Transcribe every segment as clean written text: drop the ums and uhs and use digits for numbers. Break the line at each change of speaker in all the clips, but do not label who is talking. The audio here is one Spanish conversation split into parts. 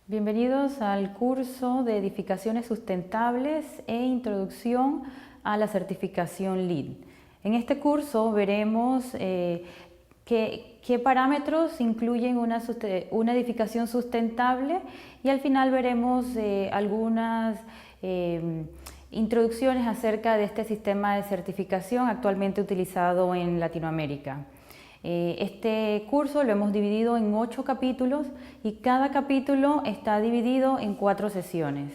Bienvenidos al curso de edificaciones sustentables e introducción a la certificación LEED. En este curso veremos qué parámetros incluyen una edificación sustentable y al final veremos algunas introducciones acerca de este sistema de certificación actualmente utilizado en Latinoamérica. Este curso lo hemos dividido en 8 capítulos y cada capítulo está dividido en 4 sesiones.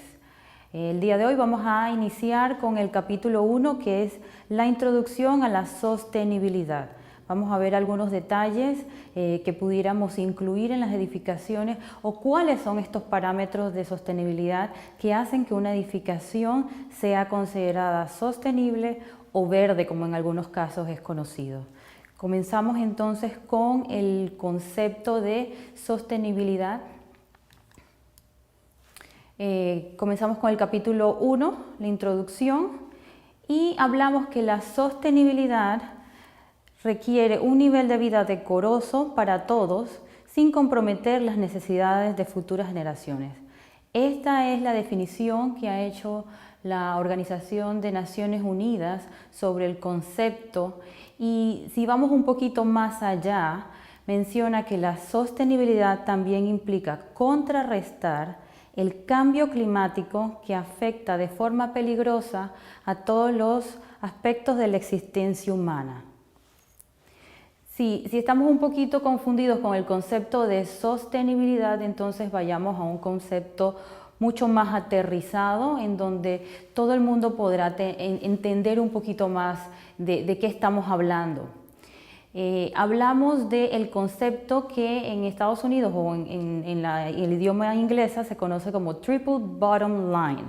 El día de hoy vamos a iniciar con el capítulo 1, que es la introducción a la sostenibilidad. Vamos a ver algunos detalles que pudiéramos incluir en las edificaciones o cuáles son estos parámetros de sostenibilidad que hacen que una edificación sea considerada sostenible o verde, como en algunos casos es conocido. Comenzamos entonces con el concepto de sostenibilidad. Comenzamos con el capítulo 1, la introducción, y hablamos que la sostenibilidad requiere un nivel de vida decoroso para todos sin comprometer las necesidades de futuras generaciones. Esta es la definición que ha hecho la Organización de Naciones Unidas sobre el concepto, y si vamos un poquito más allá, menciona que la sostenibilidad también implica contrarrestar el cambio climático que afecta de forma peligrosa a todos los aspectos de la existencia humana. Si estamos un poquito confundidos con el concepto de sostenibilidad, entonces vayamos a un concepto mucho más aterrizado, en donde todo el mundo podrá entender un poquito más de qué estamos hablando. Hablamos del concepto que en Estados Unidos o en el idioma inglés se conoce como triple bottom line,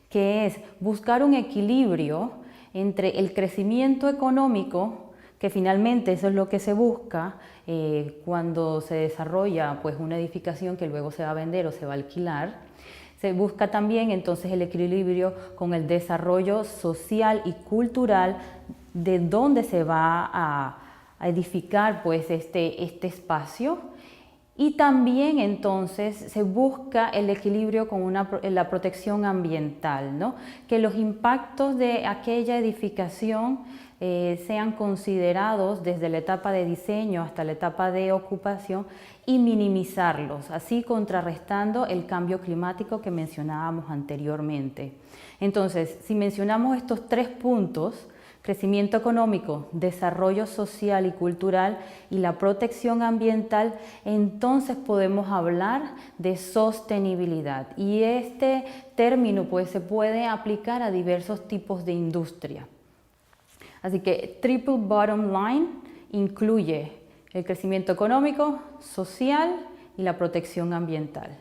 que es buscar un equilibrio entre el crecimiento económico, que finalmente eso es lo que se busca cuando se desarrolla pues, una edificación que luego se va a vender o se va a alquilar. Se busca también entonces el equilibrio con el desarrollo social y cultural de donde se va a edificar pues, este espacio. Y también entonces se busca el equilibrio con la protección ambiental, ¿no? Que los impactos de aquella edificación sean considerados desde la etapa de diseño hasta la etapa de ocupación y minimizarlos, así contrarrestando el cambio climático que mencionábamos anteriormente. Entonces, si mencionamos estos 3 puntos, crecimiento económico, desarrollo social y cultural y la protección ambiental, entonces podemos hablar de sostenibilidad. Y este término pues, se puede aplicar a diversos tipos de industria. Así que triple bottom line incluye el crecimiento económico, social y la protección ambiental.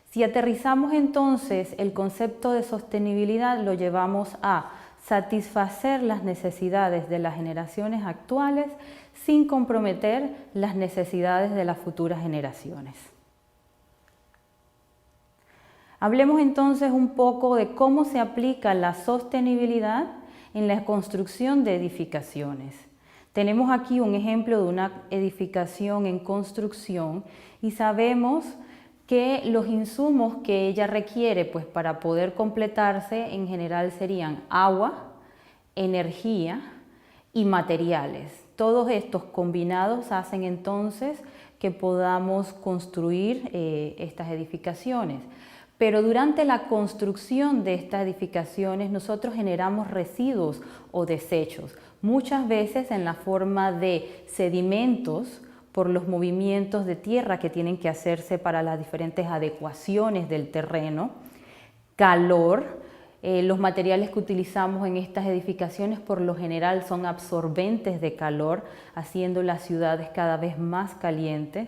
Si aterrizamos entonces el concepto de sostenibilidad, lo llevamos a satisfacer las necesidades de las generaciones actuales sin comprometer las necesidades de las futuras generaciones. Hablemos entonces un poco de cómo se aplica la sostenibilidad en la construcción de edificaciones. Tenemos aquí un ejemplo de una edificación en construcción y sabemos que los insumos que ella requiere pues, para poder completarse en general serían agua, energía y materiales. Todos estos combinados hacen entonces que podamos construir estas edificaciones. Pero durante la construcción de estas edificaciones nosotros generamos residuos o desechos, muchas veces en la forma de sedimentos por los movimientos de tierra que tienen que hacerse para las diferentes adecuaciones del terreno, calor. Los materiales que utilizamos en estas edificaciones por lo general son absorbentes de calor, haciendo las ciudades cada vez más calientes.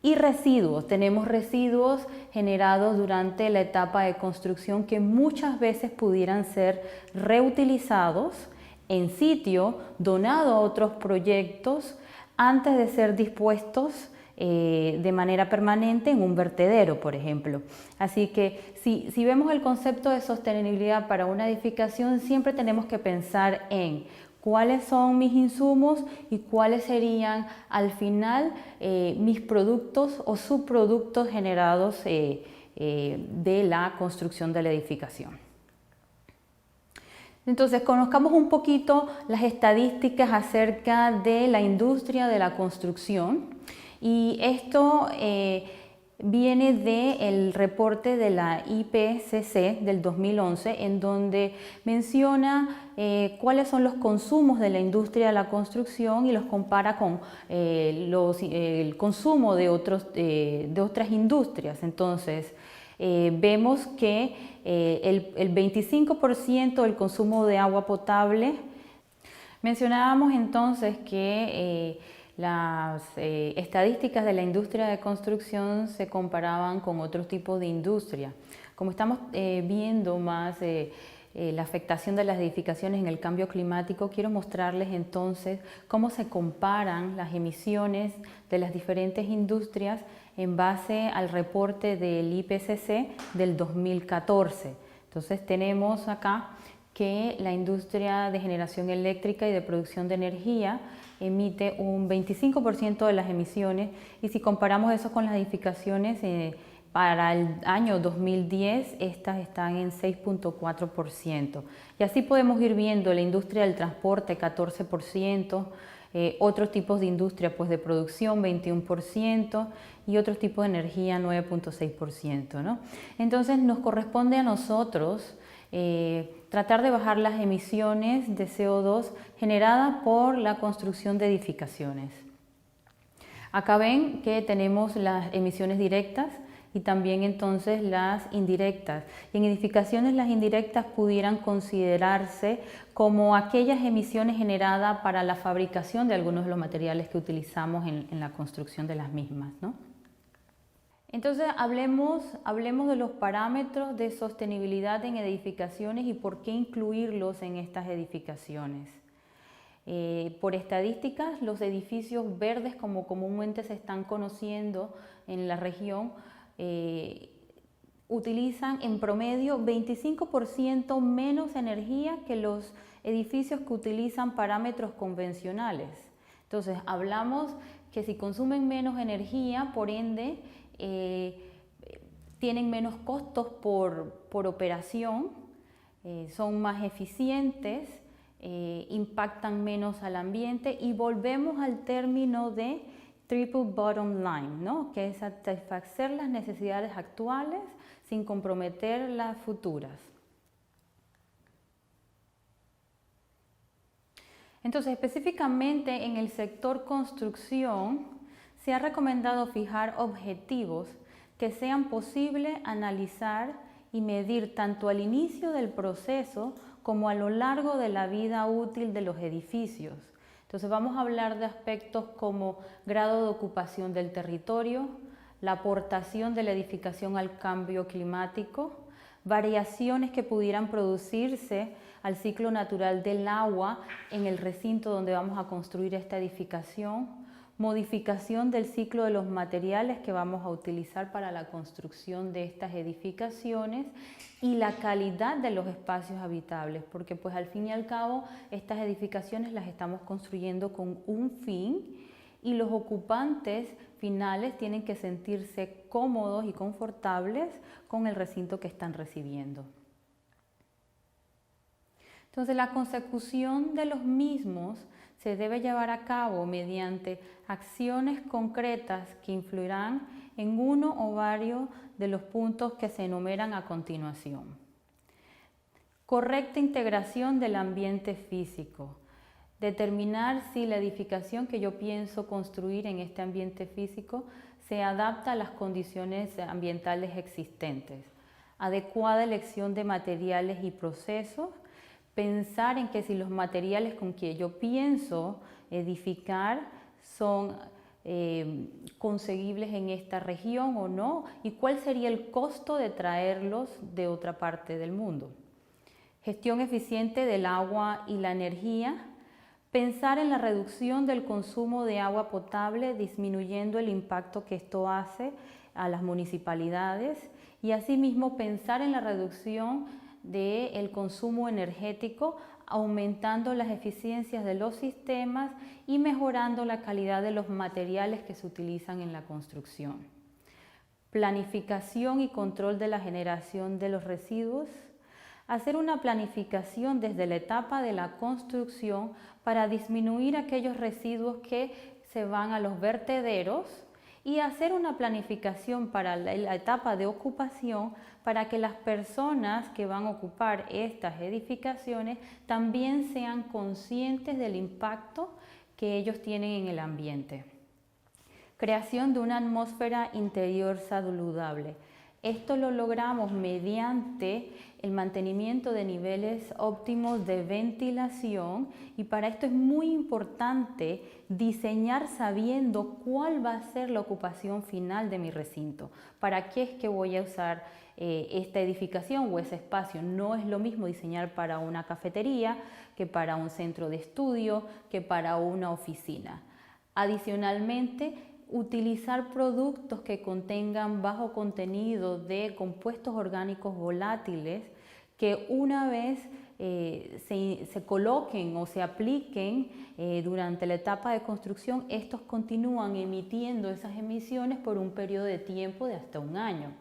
Y residuos, tenemos residuos generados durante la etapa de construcción que muchas veces pudieran ser reutilizados en sitio, donado a otros proyectos antes de ser dispuestos de manera permanente en un vertedero, por ejemplo. Así que si vemos el concepto de sostenibilidad para una edificación, siempre tenemos que pensar en cuáles son mis insumos y cuáles serían al final mis productos o subproductos generados de la construcción de la edificación. Entonces, conozcamos un poquito las estadísticas acerca de la industria de la construcción, y esto viene del reporte de la IPCC del 2011, en donde menciona cuáles son los consumos de la industria de la construcción y los compara con el consumo de otras industrias. Entonces, vemos que el 25% del consumo de agua potable. Mencionábamos entonces que las estadísticas de la industria de construcción se comparaban con otros tipos de industria. Como estamos viendo más la afectación de las edificaciones en el cambio climático, quiero mostrarles entonces cómo se comparan las emisiones de las diferentes industrias en base al reporte del IPCC del 2014. Entonces tenemos acá que la industria de generación eléctrica y de producción de energía emite un 25% de las emisiones, y si comparamos eso con las edificaciones para el año 2010, estas están en 6.4%. Y así podemos ir viendo la industria del transporte 14%, otros tipos de industria pues de producción 21% y otros tipos de energía 9.6%, ¿no? Entonces nos corresponde a nosotros tratar de bajar las emisiones de CO2 generadas por la construcción de edificaciones. Acá ven que tenemos las emisiones directas y también entonces las indirectas. Y en edificaciones las indirectas pudieran considerarse como aquellas emisiones generadas para la fabricación de algunos de los materiales que utilizamos en la construcción de las mismas, ¿no? Entonces hablemos de los parámetros de sostenibilidad en edificaciones y por qué incluirlos en estas edificaciones. Por estadísticas, los edificios verdes, como comúnmente se están conociendo en la región, utilizan en promedio 25% menos energía que los edificios que utilizan parámetros convencionales. Entonces hablamos que si consumen menos energía, por ende, tienen menos costos por operación, son más eficientes, impactan menos al ambiente, y volvemos al término de triple bottom line, ¿no? Que es satisfacer las necesidades actuales sin comprometer las futuras. Entonces, específicamente en el sector construcción, se ha recomendado fijar objetivos que sean posibles analizar y medir tanto al inicio del proceso como a lo largo de la vida útil de los edificios. Entonces vamos a hablar de aspectos como grado de ocupación del territorio, la aportación de la edificación al cambio climático, variaciones que pudieran producirse al ciclo natural del agua en el recinto donde vamos a construir esta edificación, modificación del ciclo de los materiales que vamos a utilizar para la construcción de estas edificaciones, y la calidad de los espacios habitables, porque pues al fin y al cabo estas edificaciones las estamos construyendo con un fin y los ocupantes finales tienen que sentirse cómodos y confortables con el recinto que están recibiendo. Entonces la consecución de los mismos se debe llevar a cabo mediante acciones concretas que influirán en uno o varios de los puntos que se enumeran a continuación. Correcta integración del ambiente físico. Determinar si la edificación que yo pienso construir en este ambiente físico se adapta a las condiciones ambientales existentes. Adecuada elección de materiales y procesos. Pensar en que si los materiales con que yo pienso edificar son conseguibles en esta región o no, y cuál sería el costo de traerlos de otra parte del mundo. Gestión eficiente del agua y la energía. Pensar en la reducción del consumo de agua potable, disminuyendo el impacto que esto hace a las municipalidades, y asimismo pensar en la reducción del consumo energético aumentando las eficiencias de los sistemas y mejorando la calidad de los materiales que se utilizan en la construcción. Planificación y control de la generación de los residuos. Hacer una planificación desde la etapa de la construcción para disminuir aquellos residuos que se van a los vertederos y hacer una planificación para la etapa de ocupación para que las personas que van a ocupar estas edificaciones también sean conscientes del impacto que ellos tienen en el ambiente. Creación de una atmósfera interior saludable. Esto lo logramos mediante el mantenimiento de niveles óptimos de ventilación y para esto es muy importante diseñar sabiendo cuál va a ser la ocupación final de mi recinto. ¿Para qué es que voy a usar esta edificación o ese espacio? No es lo mismo diseñar para una cafetería que para un centro de estudio, que para una oficina. Adicionalmente, utilizar productos que contengan bajo contenido de compuestos orgánicos volátiles que una vez se coloquen o se apliquen durante la etapa de construcción, estos continúan emitiendo esas emisiones por un periodo de tiempo de hasta un año.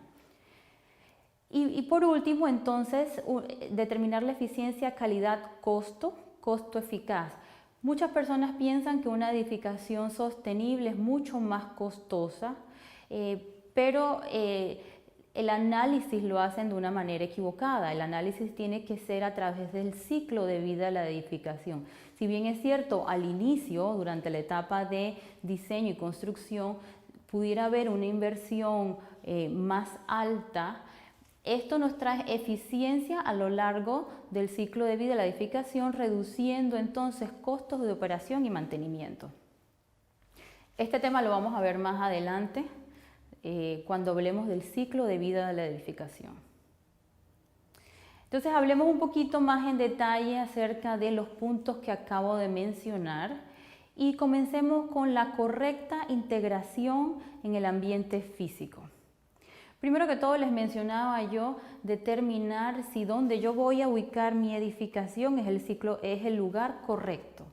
Y por último, entonces, determinar la eficiencia, calidad, costo eficaz. Muchas personas piensan que una edificación sostenible es mucho más costosa, pero el análisis lo hacen de una manera equivocada. El análisis tiene que ser a través del ciclo de vida de la edificación. Si bien es cierto, al inicio, durante la etapa de diseño y construcción, pudiera haber una inversión más alta, esto nos trae eficiencia a lo largo del ciclo de vida de la edificación, reduciendo entonces costos de operación y mantenimiento. Este tema lo vamos a ver más adelante cuando hablemos del ciclo de vida de la edificación. Entonces hablemos un poquito más en detalle acerca de los puntos que acabo de mencionar y comencemos con la correcta integración en el ambiente físico. Primero que todo les mencionaba yo determinar si donde yo voy a ubicar mi edificación es el lugar correcto.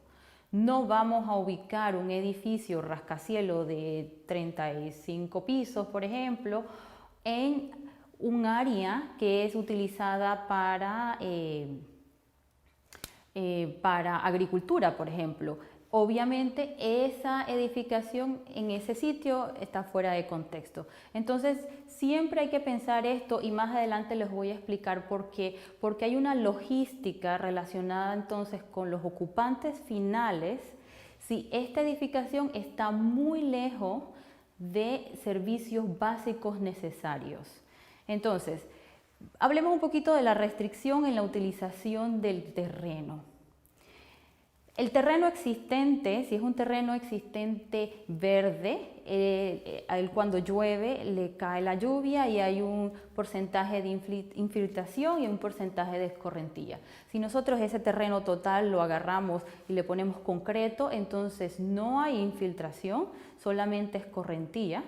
No vamos a ubicar un edificio rascacielos de 35 pisos, por ejemplo, en un área que es utilizada para agricultura, por ejemplo. Obviamente esa edificación en ese sitio está fuera de contexto. Entonces siempre hay que pensar esto y más adelante les voy a explicar por qué. Porque hay una logística relacionada entonces con los ocupantes finales si esta edificación está muy lejos de servicios básicos necesarios. Entonces, hablemos un poquito de la restricción en la utilización del terreno. El terreno existente, si es un terreno existente verde, cuando llueve le cae la lluvia y hay un porcentaje de infiltración y un porcentaje de escorrentía. Si nosotros ese terreno total lo agarramos y le ponemos concreto, entonces no hay infiltración, solamente escorrentía.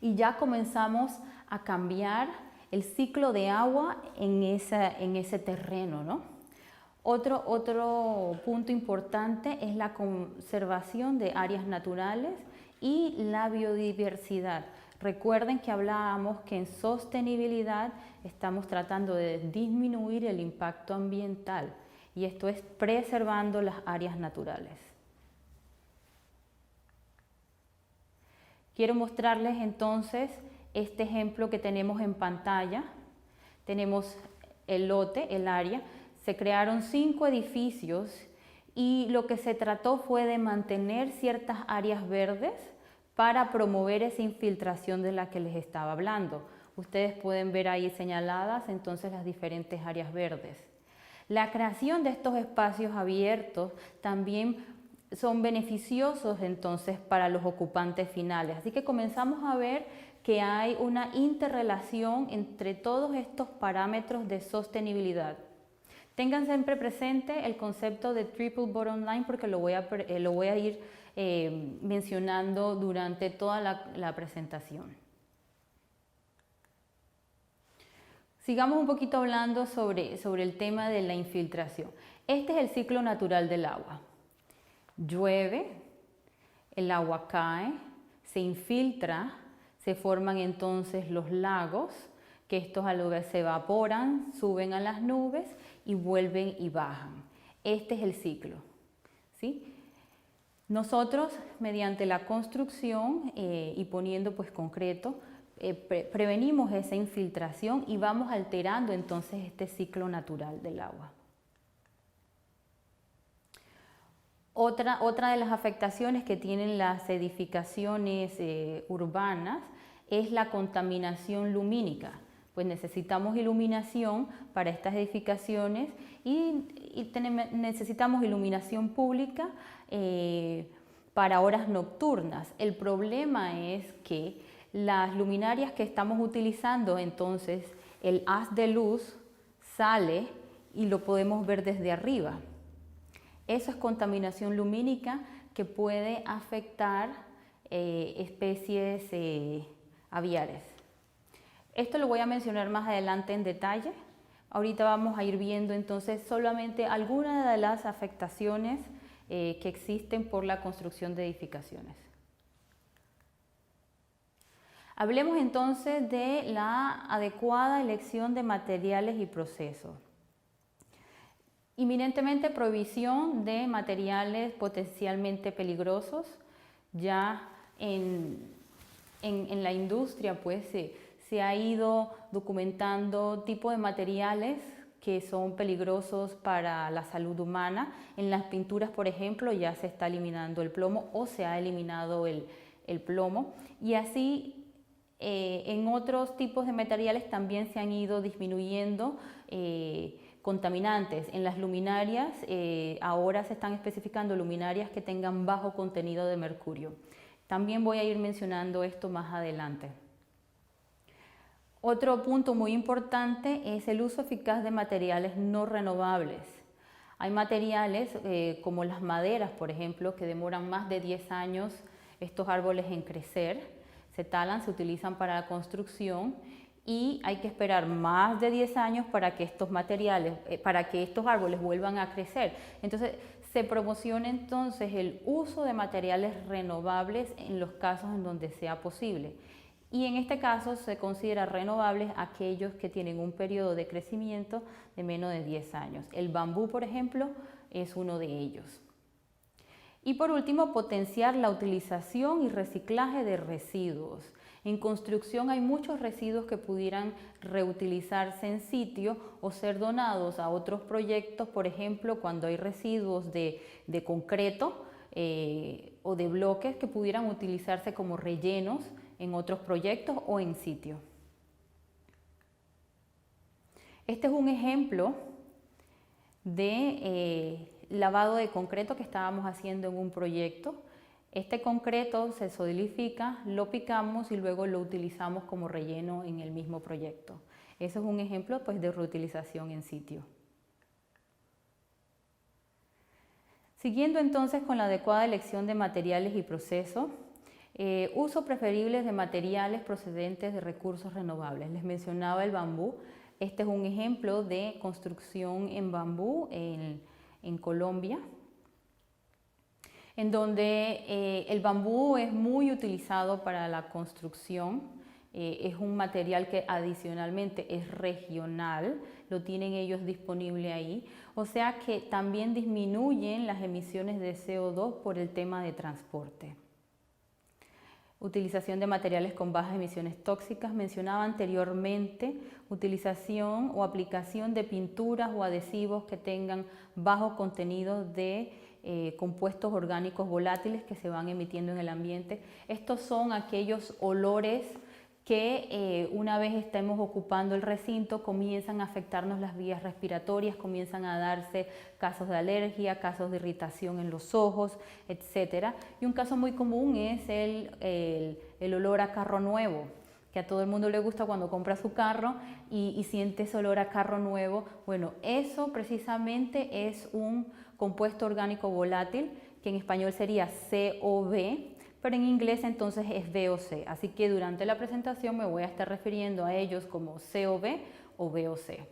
Y ya comenzamos a cambiar el ciclo de agua en ese terreno, ¿no? Otro punto importante es la conservación de áreas naturales y la biodiversidad. Recuerden que hablábamos que en sostenibilidad estamos tratando de disminuir el impacto ambiental y esto es preservando las áreas naturales. Quiero mostrarles entonces este ejemplo que tenemos en pantalla. Tenemos el lote, el área. Se crearon 5 edificios y lo que se trató fue de mantener ciertas áreas verdes para promover esa infiltración de la que les estaba hablando. Ustedes pueden ver ahí señaladas entonces las diferentes áreas verdes. La creación de estos espacios abiertos también son beneficiosos entonces para los ocupantes finales. Así que comenzamos a ver que hay una interrelación entre todos estos parámetros de sostenibilidad. Tengan siempre presente el concepto de triple bottom line porque lo voy a ir mencionando durante toda la presentación. Sigamos un poquito hablando sobre el tema de la infiltración. Este es el ciclo natural del agua. Llueve, el agua cae, se infiltra, se forman entonces los lagos, que estos a la vez se evaporan, suben a las nubes y vuelven y bajan. Este es el ciclo, ¿sí? Nosotros, mediante la construcción y poniendo pues concreto, prevenimos esa infiltración y vamos alterando entonces este ciclo natural del agua. Otra de las afectaciones que tienen las edificaciones urbanas es la contaminación lumínica. Pues necesitamos iluminación para estas edificaciones y necesitamos iluminación pública para horas nocturnas. El problema es que las luminarias que estamos utilizando, entonces el haz de luz sale y lo podemos ver desde arriba. Eso es contaminación lumínica que puede afectar especies aviares. Esto lo voy a mencionar más adelante en detalle. Ahorita vamos a ir viendo entonces solamente algunas de las afectaciones que existen por la construcción de edificaciones. Hablemos entonces de la adecuada elección de materiales y procesos. Inminentemente prohibición de materiales potencialmente peligrosos. Ya en la industria pues se ha ido documentando tipo de materiales que son peligrosos para la salud humana. En las pinturas, por ejemplo, ya se está eliminando el plomo o se ha eliminado el plomo. Y así en otros tipos de materiales también se han ido disminuyendo contaminantes. En las luminarias ahora se están especificando luminarias que tengan bajo contenido de mercurio. También voy a ir mencionando esto más adelante. Otro punto muy importante es el uso eficaz de materiales no renovables. Hay materiales como las maderas, por ejemplo, que demoran más de 10 años estos árboles en crecer, se talan, se utilizan para la construcción y hay que esperar más de 10 años para que estos materiales, para que estos árboles vuelvan a crecer. Entonces, se promociona entonces el uso de materiales renovables en los casos en donde sea posible. Y en este caso se considera renovables aquellos que tienen un periodo de crecimiento de menos de 10 años. El bambú, por ejemplo, es uno de ellos. Y por último, potenciar la utilización y reciclaje de residuos. En construcción hay muchos residuos que pudieran reutilizarse en sitio o ser donados a otros proyectos, por ejemplo, cuando hay residuos de concreto o de bloques que pudieran utilizarse como rellenos en otros proyectos o en sitio. Este es un ejemplo de lavado de concreto que estábamos haciendo en un proyecto. Este concreto se solidifica, lo picamos y luego lo utilizamos como relleno en el mismo proyecto. Eso es un ejemplo pues, de reutilización en sitio. Siguiendo entonces con la adecuada elección de materiales y procesos, uso preferible de materiales procedentes de recursos renovables. Les mencionaba el bambú. Este es un ejemplo de construcción en bambú en Colombia, en donde el bambú es muy utilizado para la construcción. Es un material que adicionalmente es regional, lo tienen ellos disponible ahí, o sea que también disminuyen las emisiones de CO2 por el tema de transporte. Utilización de materiales con bajas emisiones tóxicas, mencionaba anteriormente, utilización o aplicación de pinturas o adhesivos que tengan bajo contenido de compuestos orgánicos volátiles que se van emitiendo en el ambiente. Estos son aquellos olores que una vez estemos ocupando el recinto comienzan a afectarnos las vías respiratorias, comienzan a darse casos de alergia, casos de irritación en los ojos, etc. Y un caso muy común es el olor a carro nuevo, que a todo el mundo le gusta cuando compra su carro y siente ese olor a carro nuevo. Bueno, eso precisamente es un compuesto orgánico volátil, que en español sería COV, pero en inglés entonces es VOC, así que durante la presentación me voy a estar refiriendo a ellos como COV o VOC.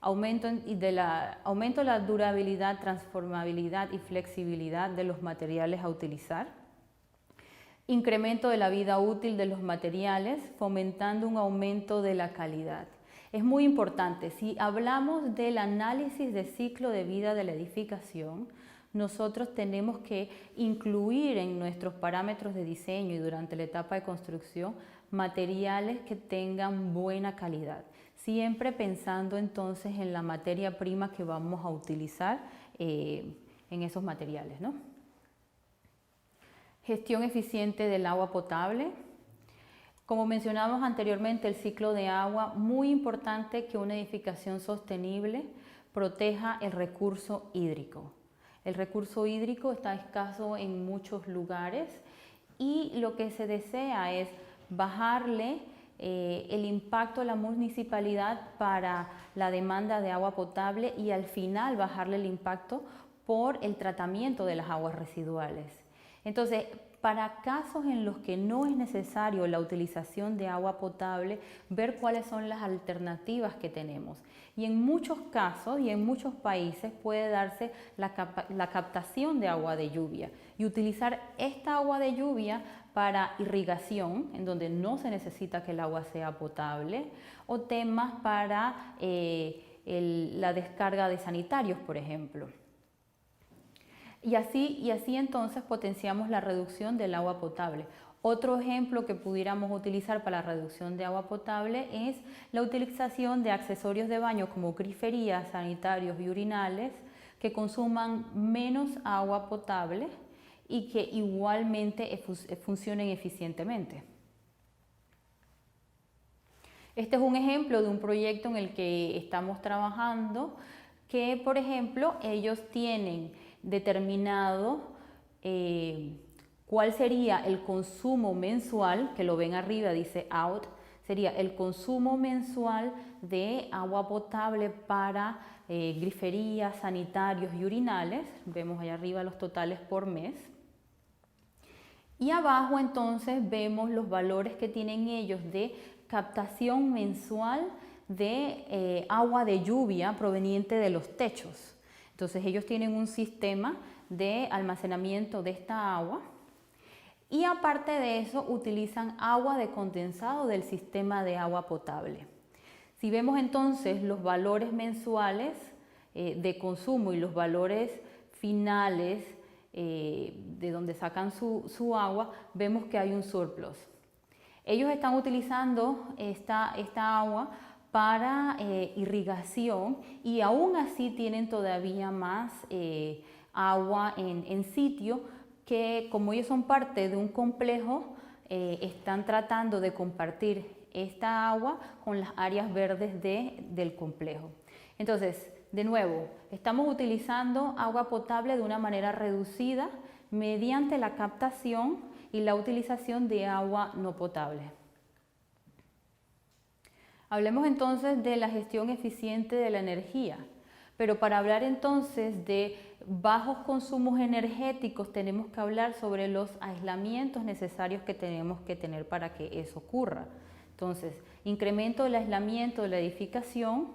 aumento de la durabilidad, transformabilidad y flexibilidad de los materiales a utilizar, incremento de la vida útil de los materiales, fomentando un aumento de la calidad. Es muy importante, si hablamos del análisis de ciclo de vida de la edificación, nosotros tenemos que incluir en nuestros parámetros de diseño y durante la etapa de construcción materiales que tengan buena calidad, siempre pensando entonces en la materia prima que vamos a utilizar en esos materiales, ¿no? Gestión eficiente del agua potable. Como mencionamos anteriormente, el ciclo de agua, muy importante que una edificación sostenible proteja el recurso hídrico. El recurso hídrico está escaso en muchos lugares y lo que se desea es bajarle el impacto a la municipalidad para la demanda de agua potable y al final bajarle el impacto por el tratamiento de las aguas residuales. Entonces, para casos en los que no es necesario la utilización de agua potable, ver cuáles son las alternativas que tenemos. Y en muchos casos y en muchos países puede darse la captación de agua de lluvia y utilizar esta agua de lluvia para irrigación, en donde no se necesita que el agua sea potable, o temas para la descarga de sanitarios, por ejemplo. Y así entonces potenciamos la reducción del agua potable. Otro ejemplo que pudiéramos utilizar para la reducción de agua potable es la utilización de accesorios de baño como griferías, sanitarios y urinales que consuman menos agua potable y que igualmente funcionen eficientemente. Este es un ejemplo de un proyecto en el que estamos trabajando que, por ejemplo, ellos tienen determinado cuál sería el consumo mensual, que lo ven arriba, dice out, sería el consumo mensual de agua potable para griferías, sanitarios y urinales. Vemos allá arriba los totales por mes. Y abajo entonces vemos los valores que tienen ellos de captación mensual de agua de lluvia proveniente de los techos. Entonces ellos tienen un sistema de almacenamiento de esta agua y aparte de eso utilizan agua de condensado del sistema de agua potable. Si vemos entonces los valores mensuales de consumo y los valores finales de donde sacan su agua, vemos que hay un surplus. Ellos están utilizando esta agua para irrigación y aún así tienen todavía más agua en sitio que, como ellos son parte de un complejo, están tratando de compartir esta agua con las áreas verdes del complejo. Entonces, de nuevo, estamos utilizando agua potable de una manera reducida mediante la captación y la utilización de agua no potable. Hablemos entonces de la gestión eficiente de la energía, pero para hablar entonces de bajos consumos energéticos tenemos que hablar sobre los aislamientos necesarios que tenemos que tener para que eso ocurra. Entonces, incremento del aislamiento de la edificación,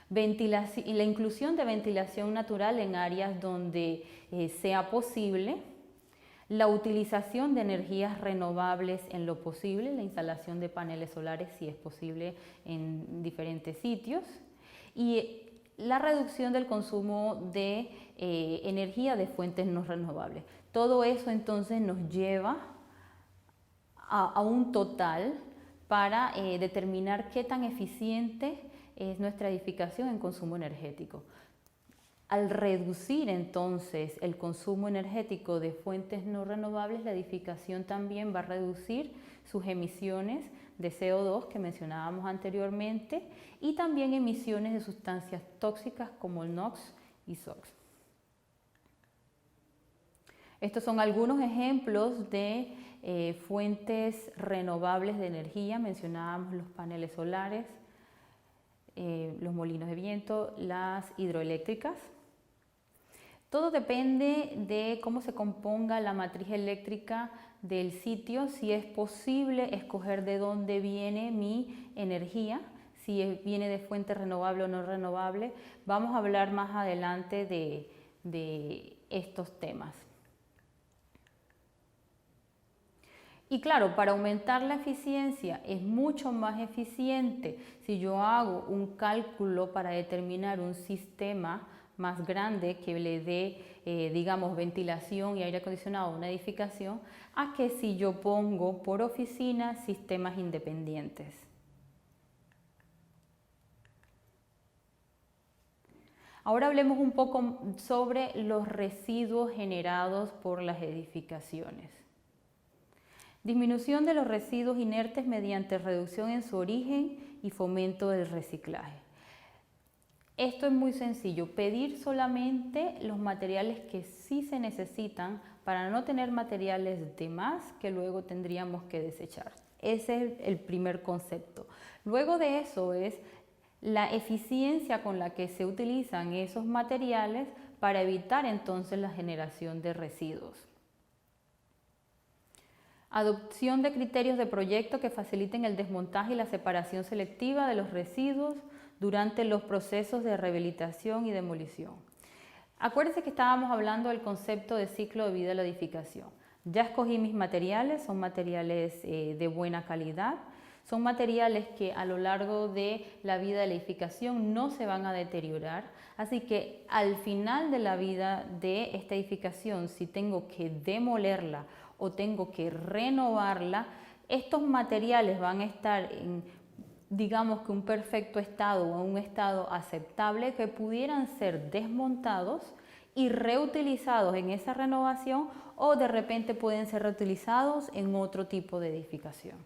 ventilación, y la inclusión de ventilación natural en áreas donde sea posible, la utilización de energías renovables en lo posible, la instalación de paneles solares si es posible en diferentes sitios y la reducción del consumo de energía de fuentes no renovables. Todo eso entonces nos lleva a un total para determinar qué tan eficiente es nuestra edificación en consumo energético. Al reducir entonces el consumo energético de fuentes no renovables, la edificación también va a reducir sus emisiones de CO2 que mencionábamos anteriormente y también emisiones de sustancias tóxicas como el NOx y SOx. Estos son algunos ejemplos de fuentes renovables de energía. Mencionábamos los paneles solares, los molinos de viento, las hidroeléctricas. Todo depende de cómo se componga la matriz eléctrica del sitio, si es posible escoger de dónde viene mi energía, viene de fuente renovable o no renovable. Vamos a hablar más adelante de estos temas. Y claro, para aumentar la eficiencia es mucho más eficiente si yo hago un cálculo para determinar un sistema más grande que le dé, digamos, ventilación y aire acondicionado a una edificación, a que si yo pongo por oficina sistemas independientes. Ahora hablemos un poco sobre los residuos generados por las edificaciones. Disminución de los residuos inertes mediante reducción en su origen y fomento del reciclaje. Esto es muy sencillo, pedir solamente los materiales que sí se necesitan para no tener materiales de más que luego tendríamos que desechar. Ese es el primer concepto. Luego de eso es la eficiencia con la que se utilizan esos materiales para evitar entonces la generación de residuos. Adopción de criterios de proyecto que faciliten el desmontaje y la separación selectiva de los residuos durante los procesos de rehabilitación y demolición. Acuérdense que estábamos hablando del concepto de ciclo de vida de la edificación. Ya escogí mis materiales, son materiales de buena calidad, son materiales que a lo largo de la vida de la edificación no se van a deteriorar, así que al final de la vida de esta edificación, si tengo que demolerla o tengo que renovarla, estos materiales van a estar en, digamos que un perfecto estado o un estado aceptable, que pudieran ser desmontados y reutilizados en esa renovación, o de repente pueden ser reutilizados en otro tipo de edificación.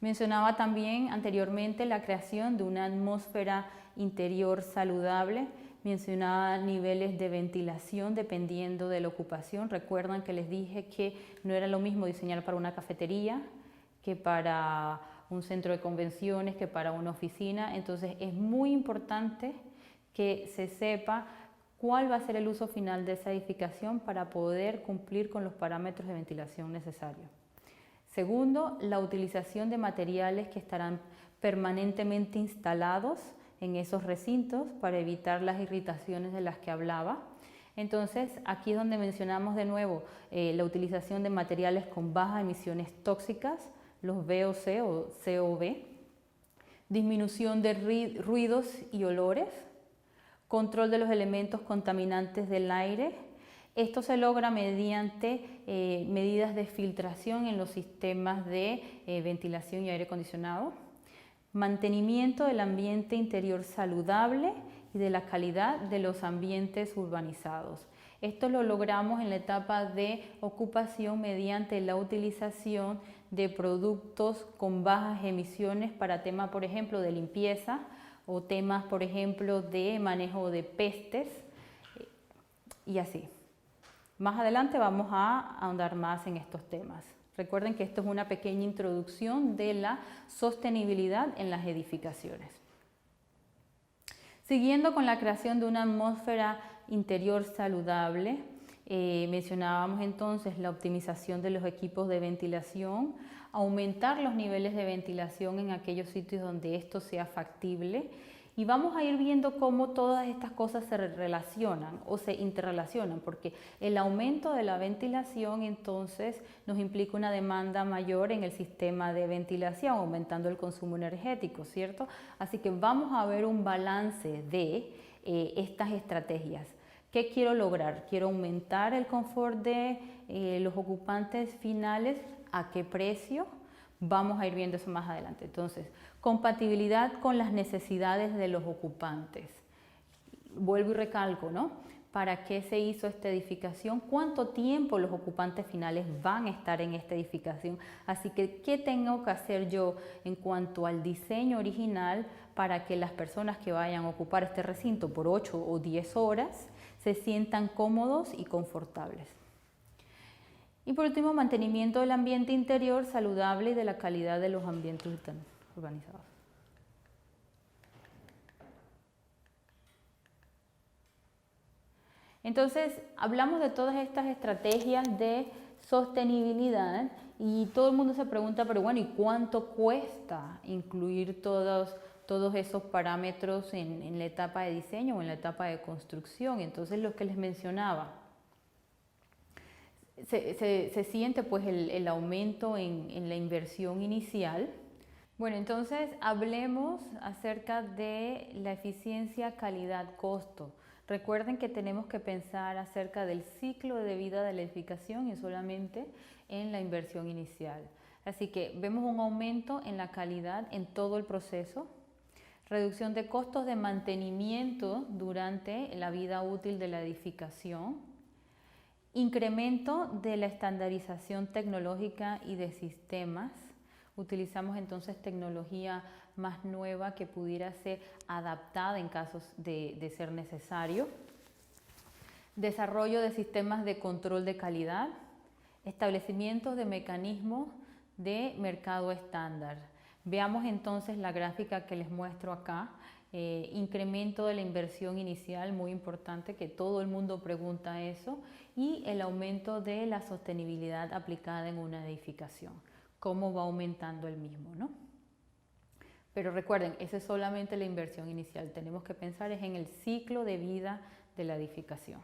Mencionaba también anteriormente la creación de una atmósfera interior saludable. Mencionaba niveles de ventilación dependiendo de la ocupación. Recuerdan que les dije que no era lo mismo diseñar para una cafetería que para un centro de convenciones, que para una oficina. Entonces es muy importante que se sepa cuál va a ser el uso final de esa edificación para poder cumplir con los parámetros de ventilación necesarios. Segundo, la utilización de materiales que estarán permanentemente instalados en esos recintos para evitar las irritaciones de las que hablaba. Entonces, aquí es donde mencionamos de nuevo la utilización de materiales con bajas emisiones tóxicas, los VOC o COV, disminución de ruidos y olores, control de los elementos contaminantes del aire. Esto se logra mediante medidas de filtración en los sistemas de ventilación y aire acondicionado, mantenimiento del ambiente interior saludable y de la calidad de los ambientes urbanizados. Esto lo logramos en la etapa de ocupación mediante la utilización de productos con bajas emisiones para temas, por ejemplo, de limpieza o temas, por ejemplo, de manejo de pestes y así. Más adelante vamos a ahondar más en estos temas. Recuerden que esto es una pequeña introducción de la sostenibilidad en las edificaciones. Siguiendo con la creación de una atmósfera interior saludable, mencionábamos entonces la optimización de los equipos de ventilación, aumentar los niveles de ventilación en aquellos sitios donde esto sea factible, y vamos a ir viendo cómo todas estas cosas se relacionan o se interrelacionan, porque el aumento de la ventilación entonces nos implica una demanda mayor en el sistema de ventilación, aumentando el consumo energético, ¿cierto? Así que vamos a ver un balance de estas estrategias. ¿Qué quiero lograr? Quiero aumentar el confort de los ocupantes finales. ¿A qué precio? Vamos a ir viendo eso más adelante. Entonces, compatibilidad con las necesidades de los ocupantes. Vuelvo y recalco, ¿no? ¿Para qué se hizo esta edificación? ¿Cuánto tiempo los ocupantes finales van a estar en esta edificación? Así que, ¿qué tengo que hacer yo en cuanto al diseño original para que las personas que vayan a ocupar este recinto por 8 o 10 horas se sientan cómodos y confortables? Y por último, mantenimiento del ambiente interior saludable y de la calidad de los ambientes urbanizados. Entonces, hablamos de todas estas estrategias de sostenibilidad y todo el mundo se pregunta, pero bueno, ¿y cuánto cuesta incluir todos esos parámetros en la etapa de diseño o en la etapa de construcción? Entonces, lo que les mencionaba, se siente pues el aumento en la inversión inicial. Bueno, entonces hablemos acerca de la eficiencia, calidad, costo. Recuerden que tenemos que pensar acerca del ciclo de vida de la edificación y solamente en la inversión inicial. Así que vemos un aumento en la calidad en todo el proceso, reducción de costos de mantenimiento durante la vida útil de la edificación, incremento de la estandarización tecnológica y de sistemas. Utilizamos entonces tecnología más nueva que pudiera ser adaptada en casos de ser necesario. Desarrollo de sistemas de control de calidad. Establecimientos de mecanismos de mercado estándar. Veamos entonces la gráfica que les muestro acá. Incremento de la inversión inicial, muy importante, que todo el mundo pregunta eso, y el aumento de la sostenibilidad aplicada en una edificación, cómo va aumentando el mismo, ¿no? Pero recuerden, esa es solamente la inversión inicial, tenemos que pensar es en el ciclo de vida de la edificación.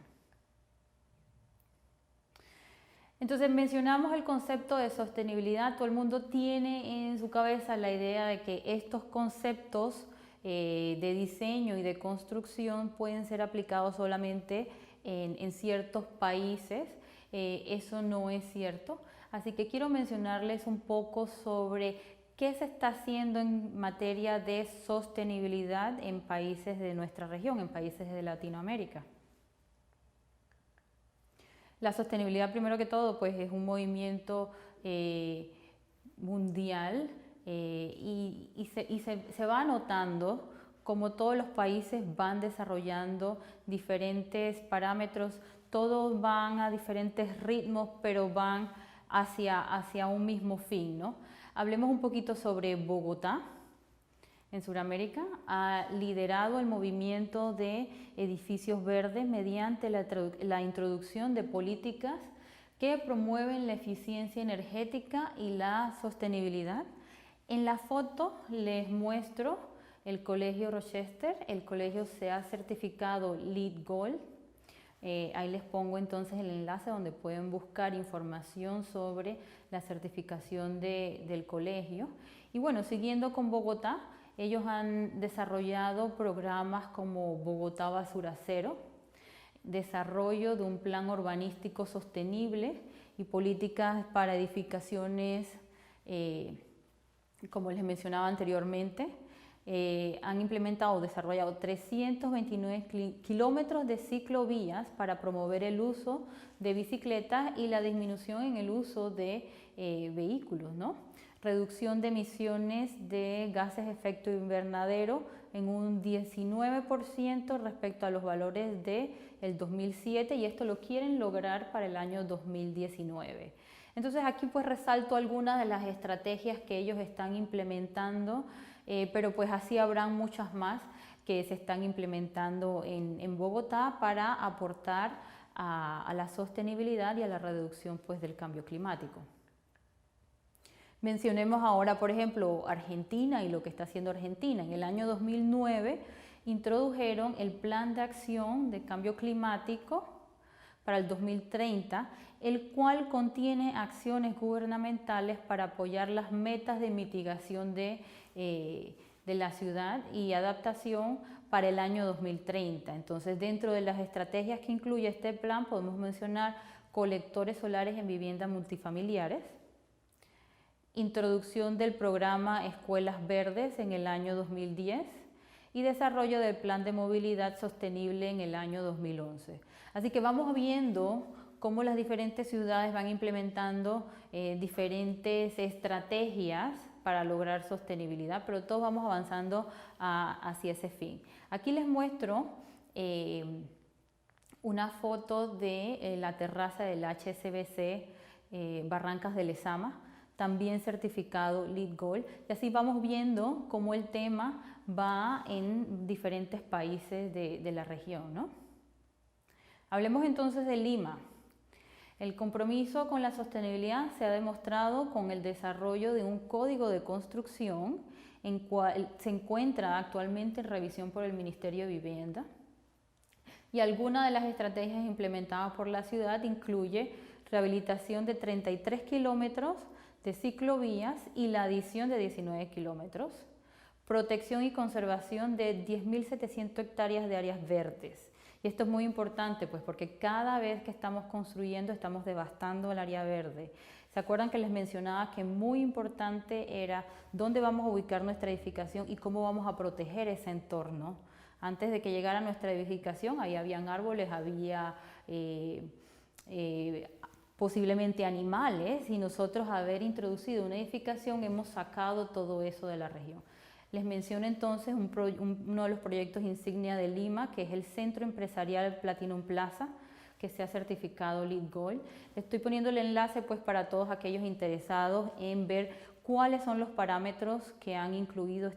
Entonces mencionamos el concepto de sostenibilidad, todo el mundo tiene en su cabeza la idea de que estos conceptos de diseño y de construcción pueden ser aplicados solamente en ciertos países. Eso no es cierto, así que quiero mencionarles un poco sobre qué se está haciendo en materia de sostenibilidad en países de nuestra región, en países de Latinoamérica. La sostenibilidad, primero que todo, pues es un movimiento mundial y se va notando como todos los países van desarrollando diferentes parámetros, todos van a diferentes ritmos, pero van hacia un mismo fin, ¿no? Hablemos un poquito sobre Bogotá. En Sudamérica ha liderado el movimiento de edificios verdes mediante la introducción de políticas que promueven la eficiencia energética y la sostenibilidad. En la foto les muestro el Colegio Rochester. El colegio se ha certificado LEED Gold. Ahí les pongo entonces el enlace donde pueden buscar información sobre la certificación del colegio. Y bueno, siguiendo con Bogotá, ellos han desarrollado programas como Bogotá Basura Cero, desarrollo de un plan urbanístico sostenible y políticas para edificaciones, como les mencionaba anteriormente. Han implementado o desarrollado 329 kilómetros de ciclovías para promover el uso de bicicletas y la disminución en el uso de vehículos, ¿no? Reducción de emisiones de gases de efecto invernadero en un 19% respecto a los valores del 2007, y esto lo quieren lograr para el año 2019. Entonces aquí pues resalto algunas de las estrategias que ellos están implementando, pero pues así habrán muchas más que se están implementando en Bogotá para aportar a la sostenibilidad y a la reducción pues del cambio climático. Mencionemos ahora, por ejemplo, Argentina y lo que está haciendo Argentina. En el año 2009 introdujeron el Plan de Acción de Cambio Climático para el 2030, el cual contiene acciones gubernamentales para apoyar las metas de mitigación de la ciudad y adaptación para el año 2030. Entonces, dentro de las estrategias que incluye este plan podemos mencionar colectores solares en viviendas multifamiliares, introducción del programa Escuelas Verdes en el año 2010 y desarrollo del plan de movilidad sostenible en el año 2011. Así que vamos viendo cómo las diferentes ciudades van implementando diferentes estrategias para lograr sostenibilidad, pero todos vamos avanzando hacia ese fin. Aquí les muestro una foto de la terraza del HSBC Barrancas de Lezama, también certificado LEED Gold, y así vamos viendo cómo el tema va en diferentes países de la región, ¿no? Hablemos entonces de Lima. El compromiso con la sostenibilidad se ha demostrado con el desarrollo de un código de construcción en cual se encuentra actualmente en revisión por el Ministerio de Vivienda. Y algunas de las estrategias implementadas por la ciudad incluye rehabilitación de 33 kilómetros de ciclovías y la adición de 19 kilómetros, protección y conservación de 10.700 hectáreas de áreas verdes. Y esto es muy importante, pues, porque cada vez que estamos construyendo estamos devastando el área verde. ¿Se acuerdan que les mencionaba que muy importante era dónde vamos a ubicar nuestra edificación y cómo vamos a proteger ese entorno? Antes de que llegara nuestra edificación, ahí habían árboles, había posiblemente animales, y nosotros, haber introducido una edificación, hemos sacado todo eso de la región. Les menciono entonces uno de los proyectos insignia de Lima, que es el Centro Empresarial Platinum Plaza, que se ha certificado LEED Gold. Estoy poniendo el enlace pues para todos aquellos interesados en ver cuáles son los parámetros que han incluido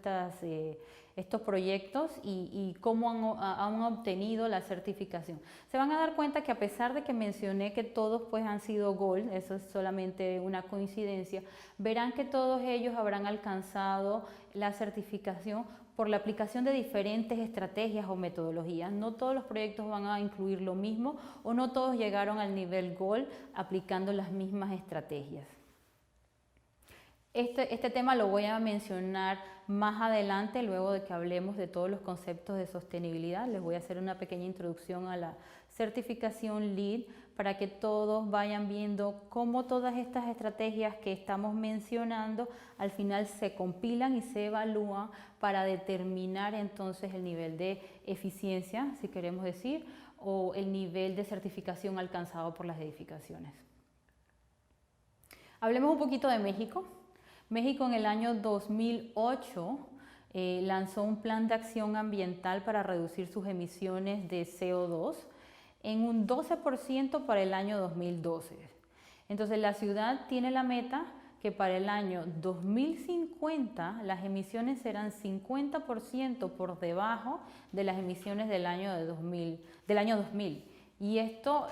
estos proyectos y cómo han obtenido la certificación. Se van a dar cuenta que, a pesar de que mencioné que todos pues han sido Gold, eso es solamente una coincidencia, verán que todos ellos habrán alcanzado la certificación por la aplicación de diferentes estrategias o metodologías. No todos los proyectos van a incluir lo mismo, o no todos llegaron al nivel Gold aplicando las mismas estrategias. Este tema lo voy a mencionar más adelante, luego de que hablemos de todos los conceptos de sostenibilidad. Les voy a hacer una pequeña introducción a la certificación LEED para que todos vayan viendo cómo todas estas estrategias que estamos mencionando al final se compilan y se evalúan para determinar entonces el nivel de eficiencia, si queremos decir, o el nivel de certificación alcanzado por las edificaciones. Hablemos un poquito de México. México en el año 2008 lanzó un plan de acción ambiental para reducir sus emisiones de CO2 en un 12% para el año 2012. Entonces la ciudad tiene la meta que para el año 2050 las emisiones serán 50% por debajo de las emisiones del año 2000. Y esto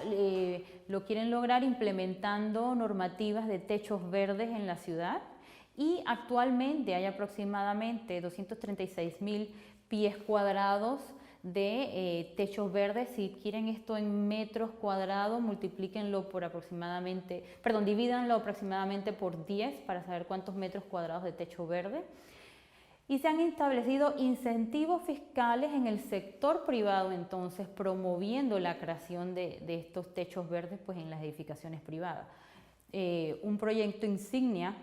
lo quieren lograr implementando normativas de techos verdes en la ciudad. Y actualmente hay aproximadamente 236.000 pies cuadrados de techos verdes. Si quieren esto en metros cuadrados, multiplíquenlo por aproximadamente, divídanlo aproximadamente por 10 para saber cuántos metros cuadrados de techo verde. Y se han establecido incentivos fiscales en el sector privado, entonces, promoviendo la creación de estos techos verdes pues, en las edificaciones privadas. Un proyecto insignia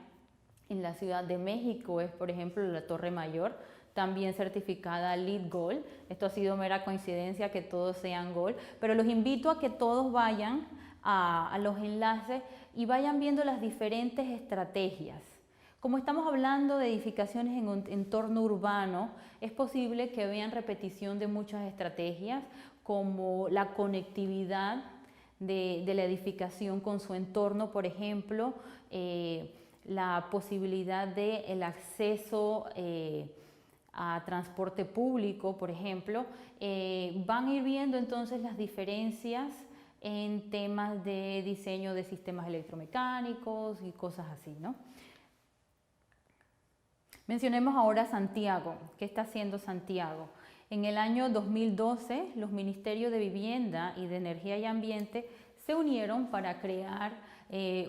en la Ciudad de México es, por ejemplo, la Torre Mayor, también certificada LEED Gold. Esto ha sido mera coincidencia que todos sean Gold, pero los invito a que todos vayan a los enlaces y vayan viendo las diferentes estrategias. Como estamos hablando de edificaciones en un entorno urbano, es posible que vean repetición de muchas estrategias, como la conectividad de la edificación con su entorno, por ejemplo, la posibilidad del acceso a transporte público, por ejemplo. Van a ir viendo entonces las diferencias en temas de diseño de sistemas electromecánicos y cosas así, ¿no? Mencionemos ahora Santiago. ¿Qué está haciendo Santiago? En el año 2012, los Ministerios de Vivienda y de Energía y Ambiente se unieron para crear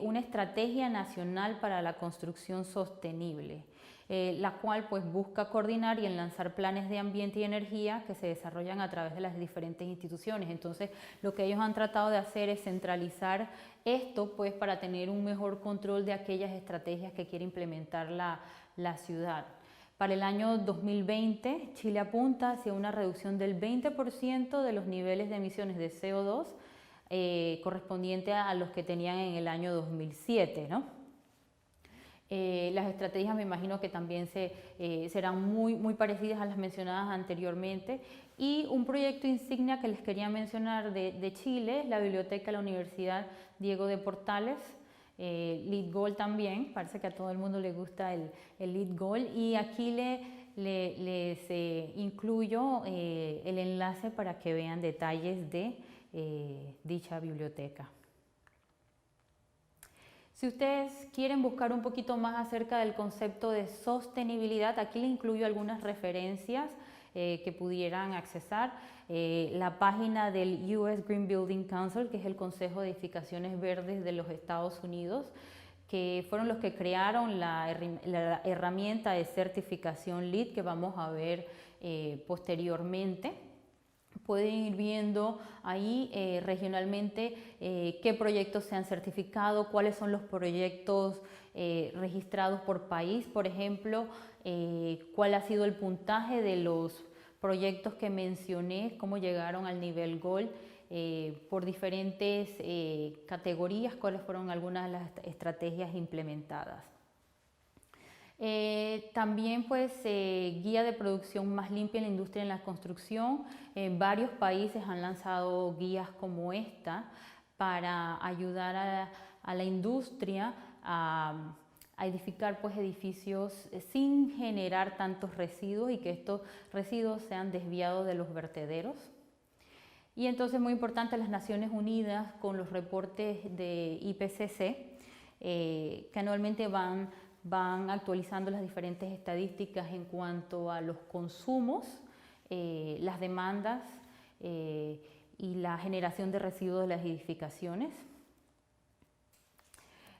una estrategia nacional para la construcción sostenible, la cual pues busca coordinar y lanzar planes de ambiente y energía que se desarrollan a través de las diferentes instituciones. Entonces, lo que ellos han tratado de hacer es centralizar esto pues para tener un mejor control de aquellas estrategias que quiere implementar la ciudad. Para el año 2020, Chile apunta hacia una reducción del 20% de los niveles de emisiones de CO2 correspondiente a los que tenían en el año 2007, ¿no? Las estrategias me imagino que también serán muy parecidas a las mencionadas anteriormente. Y un proyecto insignia que les quería mencionar de Chile es la Biblioteca de la Universidad Diego de Portales, LEED Gold también. Parece que a todo el mundo le gusta el LEED Gold, y aquí les incluyo el enlace para que vean detalles de dicha biblioteca. Si ustedes quieren buscar un poquito más acerca del concepto de sostenibilidad, aquí les incluyo algunas referencias que pudieran accesar. La página del US Green Building Council, que es el Consejo de Edificaciones Verdes de los Estados Unidos, que fueron los que crearon la herramienta de certificación LEED que vamos a ver posteriormente. Pueden ir viendo ahí regionalmente qué proyectos se han certificado, cuáles son los proyectos registrados por país, por ejemplo, cuál ha sido el puntaje de los proyectos que mencioné, cómo llegaron al nivel Gold, por diferentes categorías, cuáles fueron algunas de las estrategias implementadas. También pues guía de producción más limpia en la industria en la construcción. Varios países han lanzado guías como esta para ayudar a la industria a edificar pues edificios sin generar tantos residuos y que estos residuos sean desviados de los vertederos. Y entonces muy importante, las Naciones Unidas con los reportes de IPCC que anualmente van actualizando las diferentes estadísticas en cuanto a los consumos, las demandas y la generación de residuos de las edificaciones.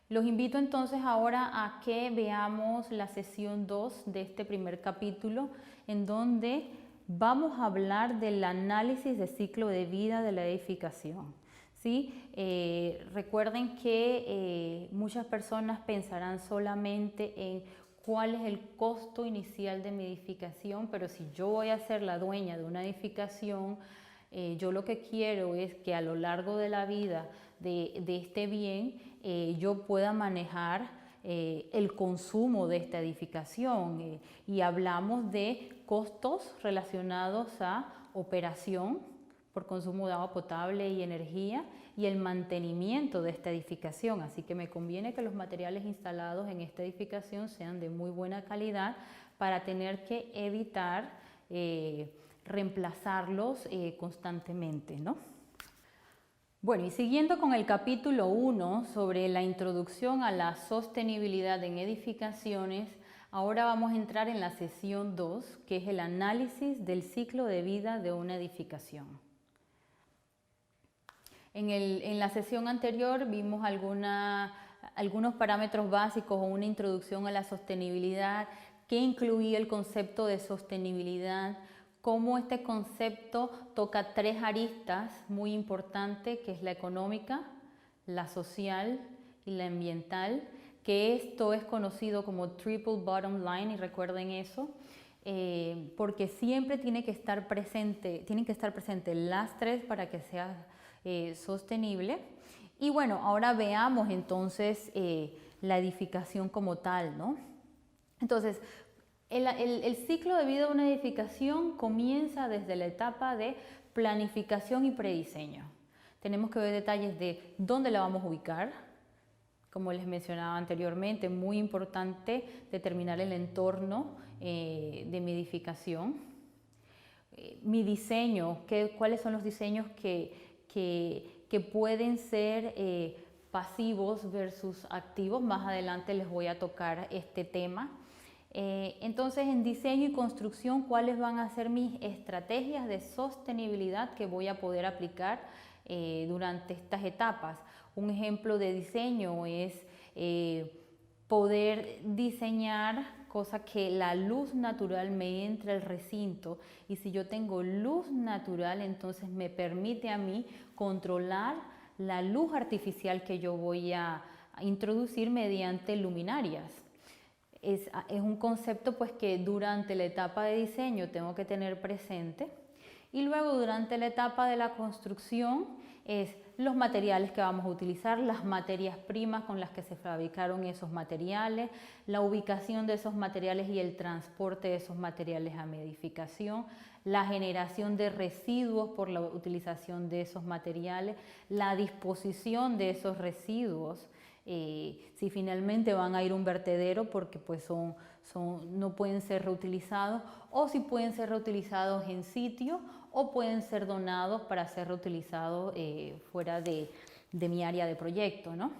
Los invito entonces ahora a que veamos la sesión 2 de este primer capítulo, en donde vamos a hablar del análisis de ciclo de vida de la edificación. ¿Sí? Recuerden que muchas personas pensarán solamente en cuál es el costo inicial de mi edificación, pero si yo voy a ser la dueña de una edificación, yo lo que quiero es que a lo largo de la vida de este bien yo pueda manejar el consumo de esta edificación y hablamos de costos relacionados a operación por consumo de agua potable y energía y el mantenimiento de esta edificación, así que me conviene que los materiales instalados en esta edificación sean de muy buena calidad para tener que evitar reemplazarlos constantemente, ¿no? Bueno, y siguiendo con el capítulo 1 sobre la introducción a la sostenibilidad en edificaciones, ahora vamos a entrar en la sesión 2, que es el análisis del ciclo de vida de una edificación. En la sesión anterior vimos algunos parámetros básicos o una introducción a la sostenibilidad que incluía el concepto de sostenibilidad, cómo este concepto toca tres aristas muy importantes, que es la económica, la social y la ambiental, que esto es conocido como triple bottom line, y recuerden eso, porque siempre tienen que estar presentes las tres para que sea sostenible. Y bueno, ahora veamos entonces la edificación como tal, ¿no? Entonces, el ciclo de vida de una edificación comienza desde la etapa de planificación y prediseño. Tenemos que ver detalles de dónde la vamos a ubicar. Como les mencionaba anteriormente, muy importante determinar el entorno de mi edificación. Mi diseño, cuáles son los diseños que pueden ser pasivos versus activos. Más adelante les voy a tocar este tema. Entonces, en diseño y construcción, ¿cuáles van a ser mis estrategias de sostenibilidad que voy a poder aplicar durante estas etapas? Un ejemplo de diseño es poder diseñar cosa que la luz natural me entre al recinto, y si yo tengo luz natural, entonces me permite a mí controlar la luz artificial que yo voy a introducir mediante luminarias. Es un concepto pues que durante la etapa de diseño tengo que tener presente, y luego durante la etapa de la construcción es los materiales que vamos a utilizar, las materias primas con las que se fabricaron esos materiales, la ubicación de esos materiales y el transporte de esos materiales a mi edificación, la generación de residuos por la utilización de esos materiales, la disposición de esos residuos, si finalmente van a ir a un vertedero porque pues no pueden ser reutilizados, o si pueden ser reutilizados en sitio o pueden ser donados para ser reutilizados fuera de mi área de proyecto, ¿no?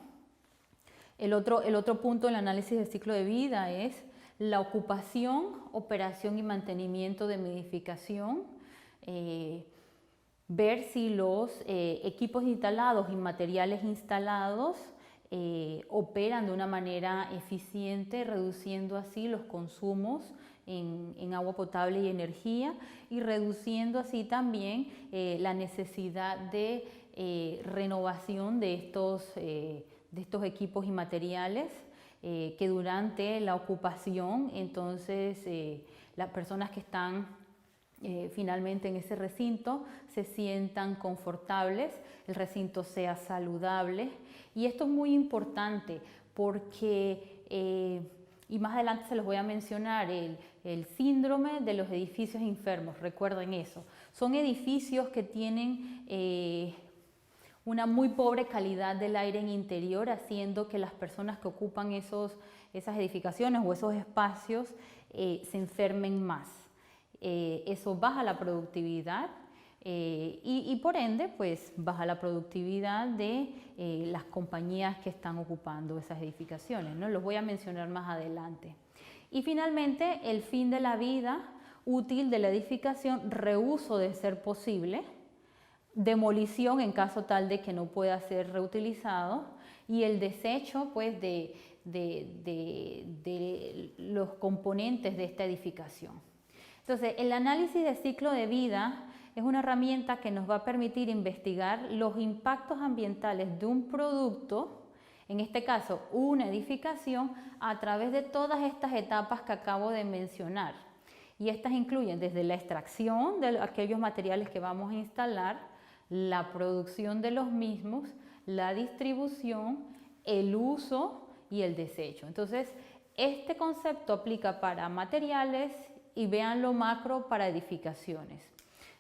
El otro punto del análisis del ciclo de vida es la ocupación, operación y mantenimiento de mi edificación. Ver si los equipos instalados y materiales instalados operan de una manera eficiente, reduciendo así los consumos en agua potable y energía, y reduciendo así también la necesidad de renovación de estos equipos y materiales, que durante la ocupación, entonces las personas que están finalmente en ese recinto se sientan confortables, el recinto sea saludable. Y esto es muy importante porque, y más adelante se los voy a mencionar, el síndrome de los edificios enfermos. Recuerden eso, son edificios que tienen una muy pobre calidad del aire en interior, haciendo que las personas que ocupan esas edificaciones o esos espacios se enfermen más. Eso baja la productividad y por ende pues baja la productividad de las compañías que están ocupando esas edificaciones, ¿no? Los voy a mencionar más adelante. Y finalmente, el fin de la vida útil de la edificación, reuso de ser posible, demolición en caso tal de que no pueda ser reutilizado, y el desecho pues de los componentes de esta edificación. Entonces, el análisis de ciclo de vida es una herramienta que nos va a permitir investigar los impactos ambientales de un producto, en este caso una edificación, a través de todas estas etapas que acabo de mencionar. Y estas incluyen desde la extracción de aquellos materiales que vamos a instalar, la producción de los mismos, la distribución, el uso y el desecho. Entonces, este concepto aplica para materiales y vean lo macro para edificaciones.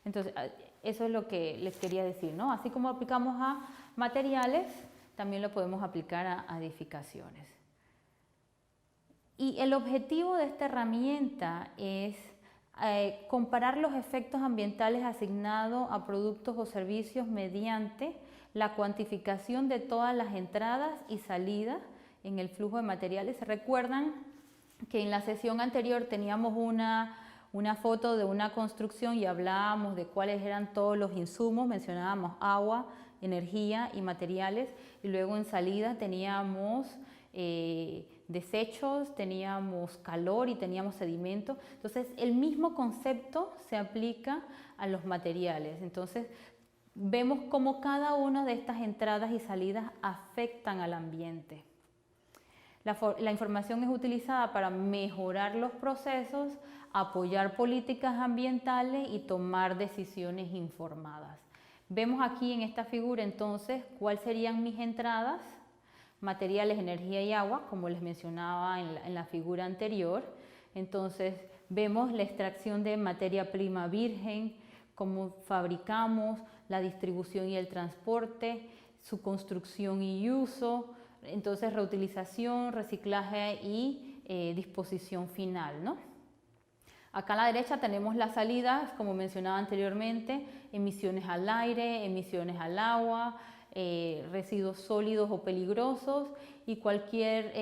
Entonces, eso es lo que les quería decir, ¿no? Así como aplicamos a materiales, también lo podemos aplicar a edificaciones. Y el objetivo de esta herramienta es comparar los efectos ambientales asignados a productos o servicios mediante la cuantificación de todas las entradas y salidas en el flujo de materiales. ¿Recuerdan que en la sesión anterior teníamos una foto de una construcción y hablábamos de cuáles eran todos los insumos? Mencionábamos agua, energía y materiales, y luego en salida teníamos desechos, teníamos calor y teníamos sedimento. Entonces el mismo concepto se aplica a los materiales. Entonces vemos cómo cada una de estas entradas y salidas afectan al ambiente. La información es utilizada para mejorar los procesos, apoyar políticas ambientales y tomar decisiones informadas. Vemos aquí en esta figura entonces cuáles serían mis entradas: materiales, energía y agua, como les mencionaba en la figura anterior. Entonces vemos la extracción de materia prima virgen, cómo fabricamos, la distribución y el transporte, su construcción y uso, entonces reutilización, reciclaje y disposición final, ¿no? Acá a la derecha tenemos las salidas, como mencionaba anteriormente: emisiones al aire, emisiones al agua, residuos sólidos o peligrosos, y cualquier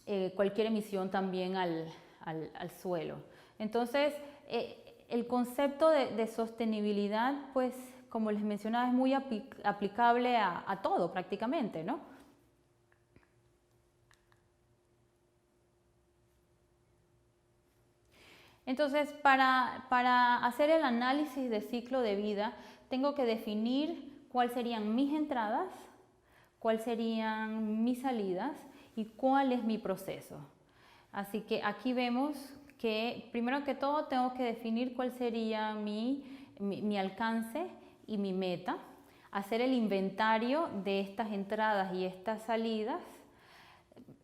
emisión también al suelo. Entonces, el concepto de sostenibilidad, pues, como les mencionaba, es muy aplicable a todo prácticamente, ¿no? Entonces, para hacer el análisis de ciclo de vida, tengo que definir cuáles serían mis entradas, cuáles serían mis salidas y cuál es mi proceso. Así que aquí vemos que, primero que todo, tengo que definir cuál sería mi alcance y mi meta, hacer el inventario de estas entradas y estas salidas,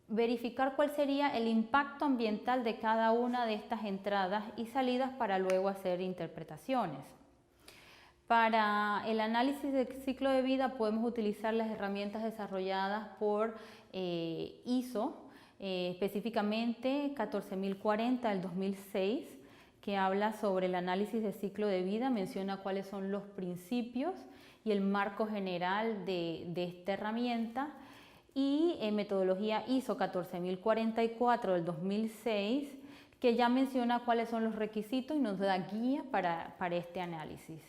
verificar cuál sería el impacto ambiental de cada una de estas entradas y salidas para luego hacer interpretaciones. Para el análisis del ciclo de vida podemos utilizar las herramientas desarrolladas por ISO, específicamente 14040 del 2006, que habla sobre el análisis de ciclo de vida, menciona cuáles son los principios y el marco general de esta herramienta. y metodología ISO 14044 del 2006, que ya menciona cuáles son los requisitos y nos da guía para este análisis.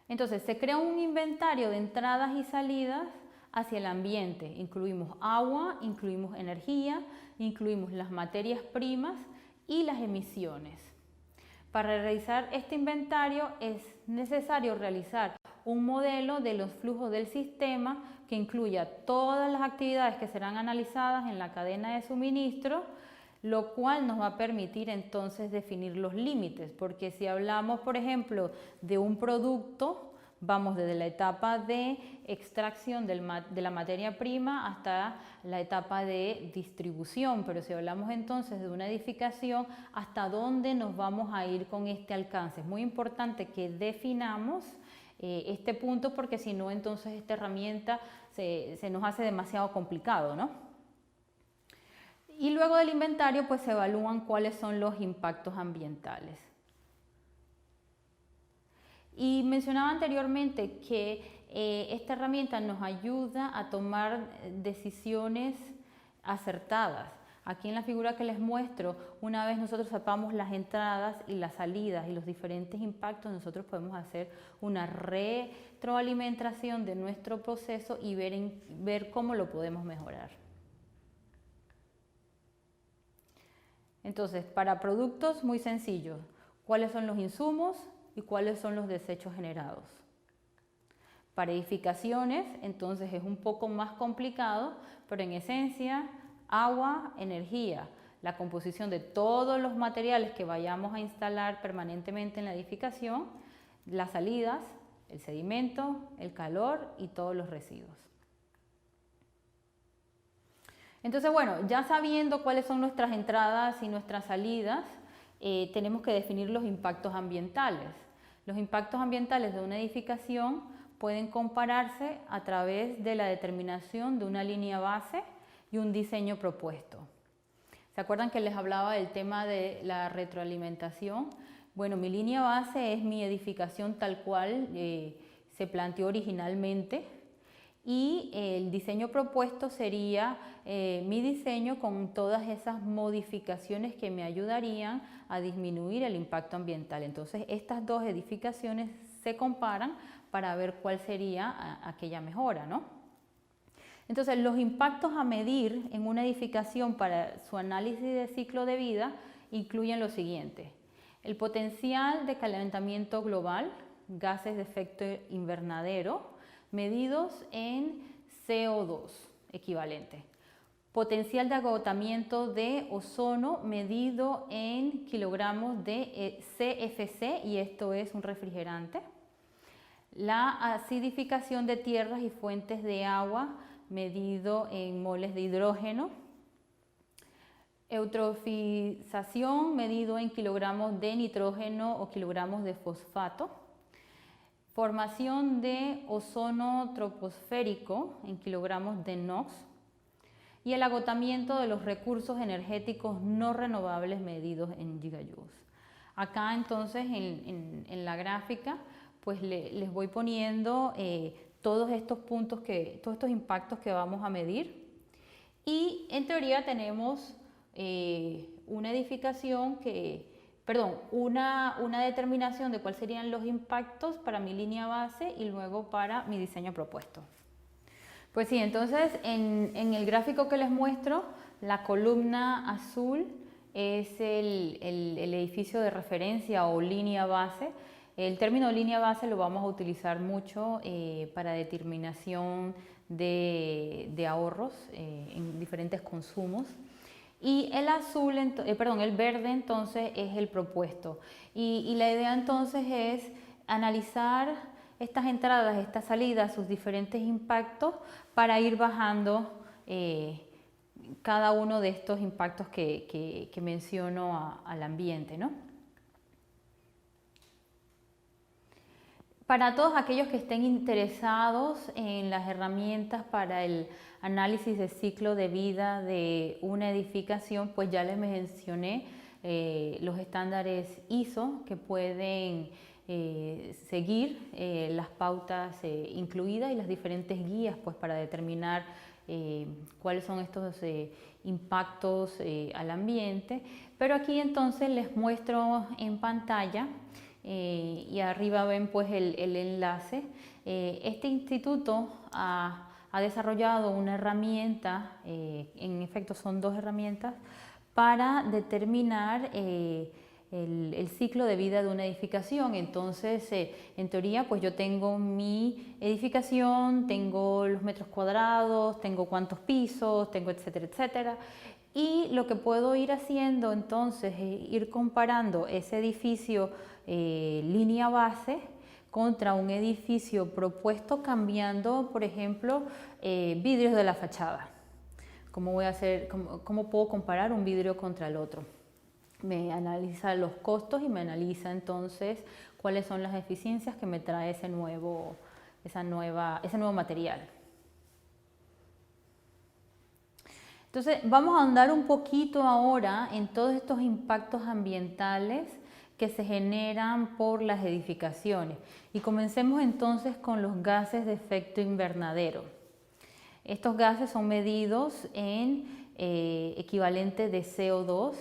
Entonces, se crea un inventario de entradas y salidas hacia el ambiente. Incluimos agua, incluimos energía, incluimos las materias primas y las emisiones. Para realizar este inventario es necesario realizar un modelo de los flujos del sistema que incluya todas las actividades que serán analizadas en la cadena de suministro, lo cual nos va a permitir entonces definir los límites, porque si hablamos, por ejemplo, de un producto, vamos desde la etapa de extracción de la materia prima hasta la etapa de distribución, pero si hablamos entonces de una edificación, ¿hasta dónde nos vamos a ir con este alcance? Es muy importante que definamos este punto, porque si no, entonces esta herramienta se nos hace demasiado complicado, ¿no? Y luego del inventario, pues se evalúan cuáles son los impactos ambientales. Y mencionaba anteriormente que esta herramienta nos ayuda a tomar decisiones acertadas. Aquí en la figura que les muestro, una vez nosotros sepamos las entradas y las salidas y los diferentes impactos, nosotros podemos hacer una retroalimentación de nuestro proceso y ver cómo lo podemos mejorar. Entonces, para productos muy sencillos, ¿cuáles son los insumos y cuáles son los desechos generados? Para edificaciones, entonces es un poco más complicado, pero en esencia, agua, energía, la composición de todos los materiales que vayamos a instalar permanentemente en la edificación, las salidas, el sedimento, el calor y todos los residuos. Entonces, bueno, ya sabiendo cuáles son nuestras entradas y nuestras salidas, tenemos que definir los impactos ambientales. Los impactos ambientales de una edificación pueden compararse a través de la determinación de una línea base y un diseño propuesto. ¿Se acuerdan que les hablaba del tema de la retroalimentación? Bueno, mi línea base es mi edificación tal cual se planteó originalmente, y el diseño propuesto sería mi diseño con todas esas modificaciones que me ayudarían a disminuir el impacto ambiental. Entonces, estas dos edificaciones se comparan para ver cuál sería aquella mejora, ¿no? Entonces, los impactos a medir en una edificación para su análisis de ciclo de vida incluyen lo siguiente: el potencial de calentamiento global, gases de efecto invernadero, medidos en CO2 equivalente. Potencial de agotamiento de ozono medido en kilogramos de CFC, y esto es un refrigerante. La acidificación de tierras y fuentes de agua medido en moles de hidrógeno. Eutrofización medido en kilogramos de nitrógeno o kilogramos de fosfato. Formación de ozono troposférico en kilogramos de NOx, y el agotamiento de los recursos energéticos no renovables medidos en gigajoules. Acá entonces en la gráfica pues les voy poniendo todos estos puntos, todos estos impactos que vamos a medir, y en teoría tenemos una edificación una determinación de cuáles serían los impactos para mi línea base y luego para mi diseño propuesto. Pues sí, entonces en el gráfico que les muestro, la columna azul es el edificio de referencia o línea base. El término línea base lo vamos a utilizar mucho para determinación de ahorros en diferentes consumos. Y el azul, el verde entonces es el propuesto. Y la idea entonces es analizar estas entradas, estas salidas, sus diferentes impactos para ir bajando cada uno de estos impactos que menciono al ambiente, ¿no? Para todos aquellos que estén interesados en las herramientas para el análisis de ciclo de vida de una edificación, pues ya les mencioné los estándares ISO que pueden seguir las pautas incluidas y las diferentes guías pues, para determinar cuáles son estos impactos al ambiente. Pero aquí entonces les muestro en pantalla y arriba ven pues el enlace. Este instituto ha desarrollado una herramienta, en efecto son dos herramientas, para determinar el ciclo de vida de una edificación. Entonces, en teoría, pues yo tengo mi edificación, tengo los metros cuadrados, tengo cuántos pisos, tengo etcétera, etcétera. Y lo que puedo ir haciendo entonces es ir comparando ese edificio línea base contra un edificio propuesto cambiando, por ejemplo, vidrios de la fachada. ¿Cómo puedo comparar un vidrio contra el otro? Me analiza los costos y me analiza entonces cuáles son las eficiencias que me trae ese nuevo material. Entonces vamos a ahondar un poquito ahora en todos estos impactos ambientales que se generan por las edificaciones. Y comencemos entonces con los gases de efecto invernadero. Estos gases son medidos en equivalente de CO2.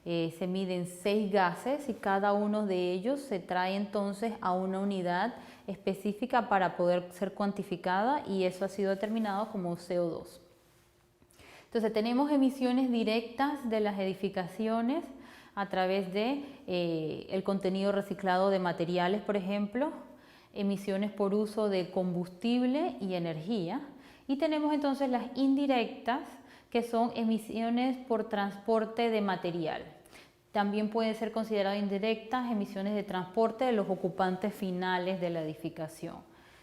Se miden 6 gases y cada uno de ellos se trae entonces a una unidad específica para poder ser cuantificada y eso ha sido determinado como CO2. Entonces tenemos emisiones directas de las edificaciones a través de el contenido reciclado de materiales, por ejemplo, emisiones por uso de combustible y energía, y tenemos entonces las indirectas, que son emisiones por transporte de material. También pueden ser consideradas indirectas emisiones de transporte de los ocupantes finales de la edificación.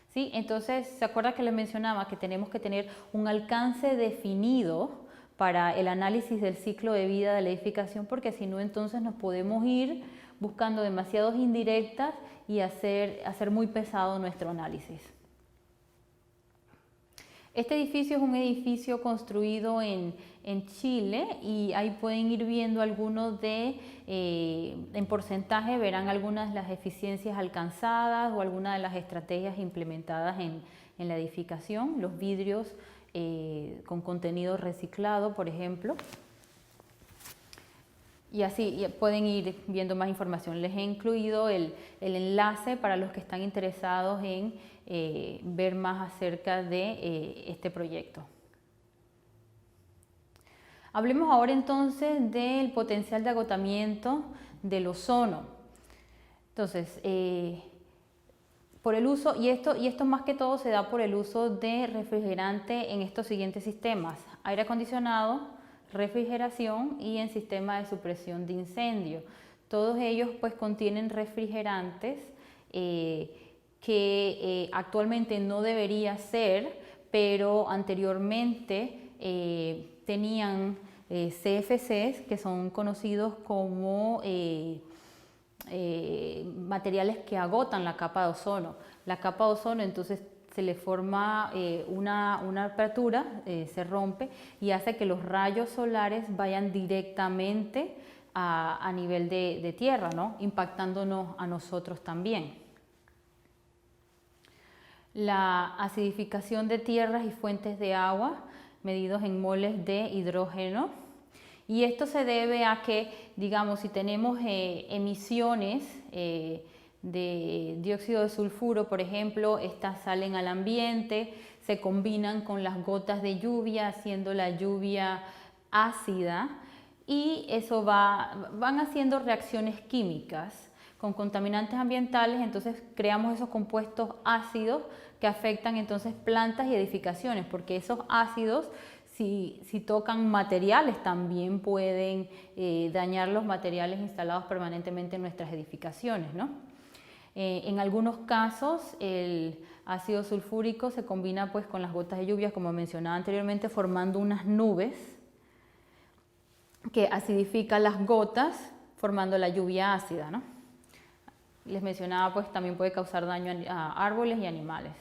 ¿Sí? Entonces, ¿se acuerda que les mencionaba que tenemos que tener un alcance definido para el análisis del ciclo de vida de la edificación? Porque si no, entonces nos podemos ir buscando demasiados indirectas y hacer muy pesado nuestro análisis. Este edificio es un edificio construido en Chile y ahí pueden ir viendo algunos en porcentaje, verán algunas de las eficiencias alcanzadas o algunas de las estrategias implementadas en la edificación, los vidrios con contenido reciclado, por ejemplo. Y así pueden ir viendo más información. Les he incluido el enlace para los que están interesados en ver más acerca de este proyecto. Hablemos ahora entonces del potencial de agotamiento del ozono. Entonces, por el uso, y esto más que todo se da por el uso de refrigerante en estos siguientes sistemas: aire acondicionado, refrigeración y en sistema de supresión de incendio. Todos ellos pues contienen refrigerantes que actualmente no debería ser, pero anteriormente tenían CFCs, que son conocidos como materiales que agotan la capa de ozono. La capa de ozono entonces se le forma una apertura, se rompe y hace que los rayos solares vayan directamente a nivel de tierra, ¿no? Impactándonos a nosotros también. La acidificación de tierras y fuentes de agua medidos en moles de hidrógeno. Y esto se debe a que, digamos, si tenemos emisiones de dióxido de sulfuro, por ejemplo, estas salen al ambiente, se combinan con las gotas de lluvia, haciendo la lluvia ácida, y eso van haciendo reacciones químicas con contaminantes ambientales. Entonces creamos esos compuestos ácidos que afectan entonces plantas y edificaciones, porque esos ácidos, si tocan materiales, también pueden dañar los materiales instalados permanentemente en nuestras edificaciones, ¿no? En algunos casos el ácido sulfúrico se combina pues con las gotas de lluvia, como mencionaba anteriormente, formando unas nubes que acidifican las gotas, formando la lluvia ácida, ¿no? Les mencionaba, pues también puede causar daño a árboles y animales.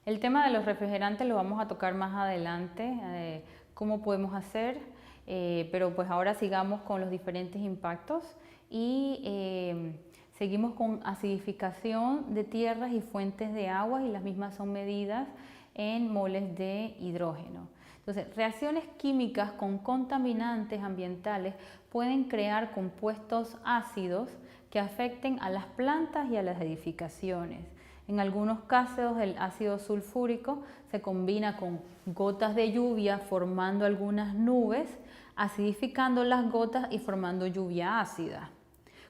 El tema de los refrigerantes lo vamos a tocar más adelante, cómo podemos hacer, pero pues ahora sigamos con los diferentes impactos y Seguimos con acidificación de tierras y fuentes de agua, y las mismas son medidas en moles de hidrógeno. Entonces, reacciones químicas con contaminantes ambientales pueden crear compuestos ácidos que afecten a las plantas y a las edificaciones. En algunos casos, el ácido sulfúrico se combina con gotas de lluvia formando algunas nubes, acidificando las gotas y formando lluvia ácida.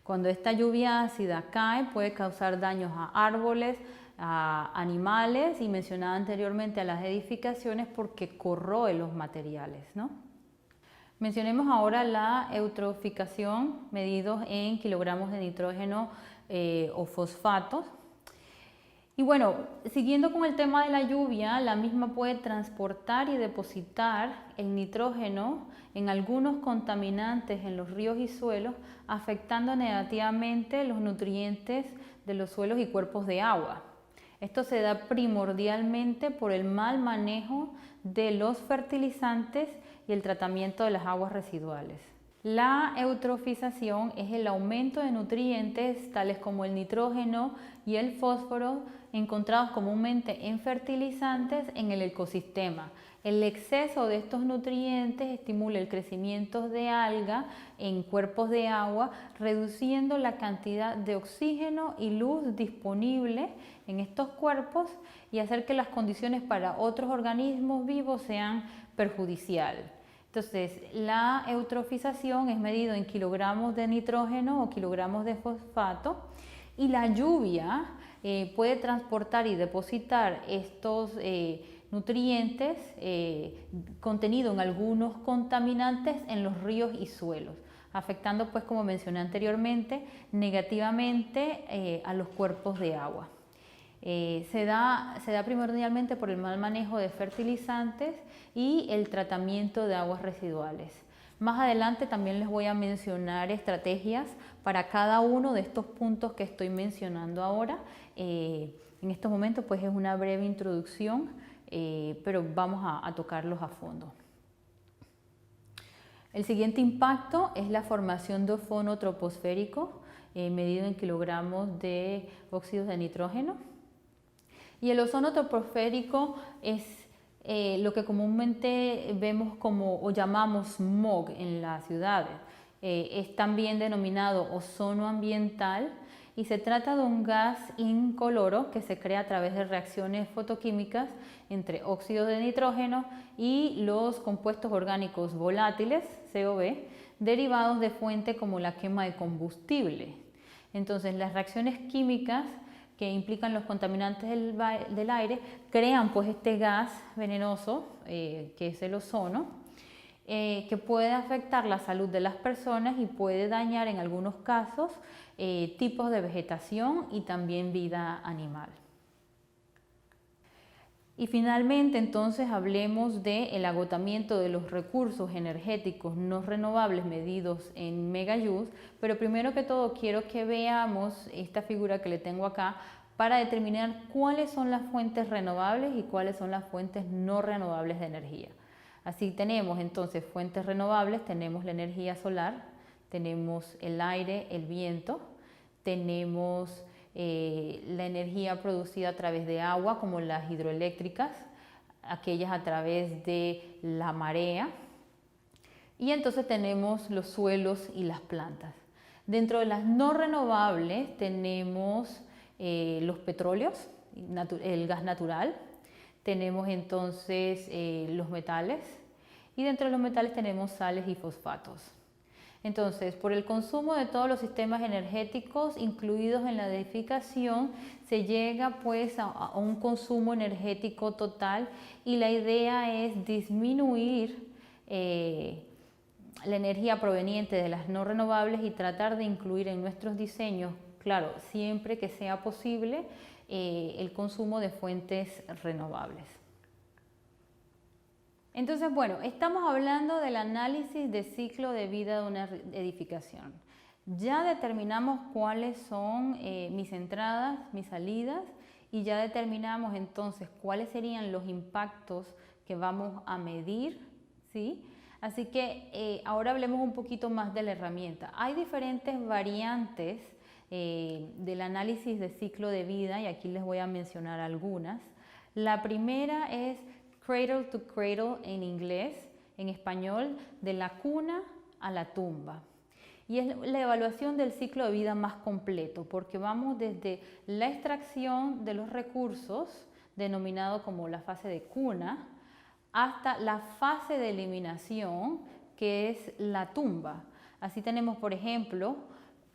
Cuando esta lluvia ácida cae, puede causar daños a árboles, a animales y mencionaba anteriormente a las edificaciones porque corroe los materiales, ¿no? Mencionemos ahora la eutroficación, medidos en kilogramos de nitrógeno o fosfatos. Y bueno, siguiendo con el tema de la lluvia, la misma puede transportar y depositar el nitrógeno en algunos contaminantes en los ríos y suelos, afectando negativamente los nutrientes de los suelos y cuerpos de agua. Esto se da primordialmente por el mal manejo de los fertilizantes y el tratamiento de las aguas residuales. La eutrofización es el aumento de nutrientes tales como el nitrógeno y el fósforo encontrados comúnmente en fertilizantes en el ecosistema. El exceso de estos nutrientes estimula el crecimiento de algas en cuerpos de agua, reduciendo la cantidad de oxígeno y luz disponible en estos cuerpos y hacer que las condiciones para otros organismos vivos sean perjudiciales. Entonces, la eutrofización es medido en kilogramos de nitrógeno o kilogramos de fosfato, y la lluvia puede transportar y depositar estos nutrientes contenidos en algunos contaminantes en los ríos y suelos, afectando, pues, como mencioné anteriormente, negativamente a los cuerpos de agua. Se da primordialmente por el mal manejo de fertilizantes y el tratamiento de aguas residuales. Más adelante también les voy a mencionar estrategias para cada uno de estos puntos que estoy mencionando ahora. En estos momentos pues es una breve introducción, pero vamos a tocarlos a fondo. El siguiente impacto es la formación de ozono troposférico, medido en kilogramos de óxidos de nitrógeno. Y el ozono troposférico es lo que comúnmente vemos como o llamamos smog en las ciudades. Es también denominado ozono ambiental y se trata de un gas incoloro que se crea a través de reacciones fotoquímicas entre óxidos de nitrógeno y los compuestos orgánicos volátiles, COV, derivados de fuentes como la quema de combustible. Entonces, las reacciones químicas que implican los contaminantes del aire crean pues este gas venenoso que es el ozono, que puede afectar la salud de las personas y puede dañar en algunos casos tipos de vegetación y también vida animal. Y finalmente, entonces, hablemos del agotamiento de los recursos energéticos no renovables medidos en megajoules, pero primero que todo quiero que veamos esta figura que le tengo acá para determinar cuáles son las fuentes renovables y cuáles son las fuentes no renovables de energía. Así tenemos entonces fuentes renovables, tenemos la energía solar, tenemos el aire, el viento, tenemos la energía producida a través de agua, como las hidroeléctricas, aquellas a través de la marea, y entonces tenemos los suelos y las plantas. Dentro de las no renovables tenemos los petróleos, el gas natural, tenemos entonces los metales, y dentro de los metales tenemos sales y fosfatos. Entonces, por el consumo de todos los sistemas energéticos incluidos en la edificación, se llega pues a un consumo energético total, y la idea es disminuir la energía proveniente de las no renovables y tratar de incluir en nuestros diseños, claro, siempre que sea posible, el consumo de fuentes renovables. Entonces, bueno, estamos hablando del análisis de ciclo de vida de una edificación. Ya determinamos cuáles son mis entradas, mis salidas, y ya determinamos entonces cuáles serían los impactos que vamos a medir, ¿sí? Así que ahora hablemos un poquito más de la herramienta. Hay diferentes variantes del análisis de ciclo de vida, y aquí les voy a mencionar algunas. La primera es cradle to cradle en inglés, en español, de la cuna a la tumba. Y es la evaluación del ciclo de vida más completo, porque vamos desde la extracción de los recursos, denominado como la fase de cuna, hasta la fase de eliminación, que es la tumba. Así tenemos, por ejemplo,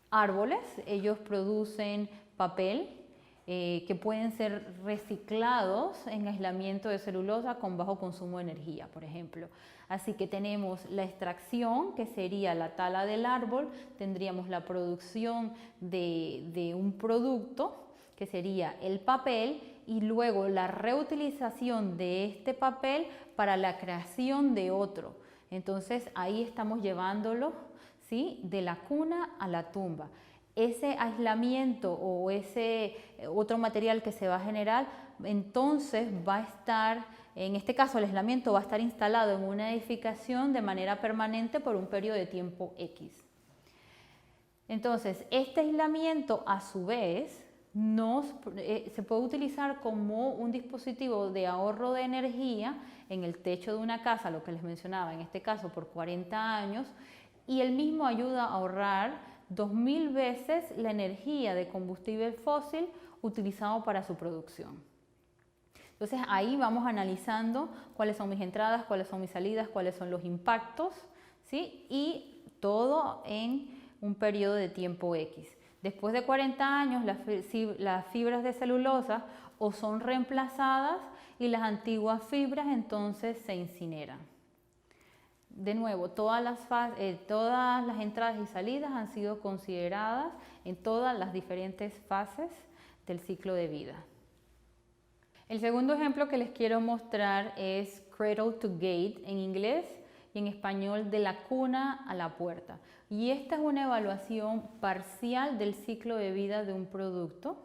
árboles. Ellos producen papel, que pueden ser reciclados en aislamiento de celulosa con bajo consumo de energía, por ejemplo. Así que tenemos la extracción, que sería la tala del árbol, tendríamos la producción de un producto, que sería el papel, y luego la reutilización de este papel para la creación de otro. Entonces ahí estamos llevándolo, ¿sí?, de la cuna a la tumba. Ese aislamiento o ese otro material que se va a generar, entonces va a estar, en este caso el aislamiento va a estar instalado en una edificación de manera permanente por un periodo de tiempo X. Entonces, este aislamiento a su vez se puede utilizar como un dispositivo de ahorro de energía en el techo de una casa, lo que les mencionaba, en este caso por 40 años, y el mismo ayuda a ahorrar 2000 veces la energía de combustible fósil utilizado para su producción. Entonces ahí vamos analizando cuáles son mis entradas, cuáles son mis salidas, cuáles son los impactos, ¿sí?, y todo en un periodo de tiempo X. Después de 40 años las fibras de celulosa o son reemplazadas y las antiguas fibras entonces se incineran. De nuevo, todas las entradas y salidas han sido consideradas en todas las diferentes fases del ciclo de vida. El segundo ejemplo que les quiero mostrar es cradle to gate en inglés, y en español de la cuna a la puerta. Y esta es una evaluación parcial del ciclo de vida de un producto.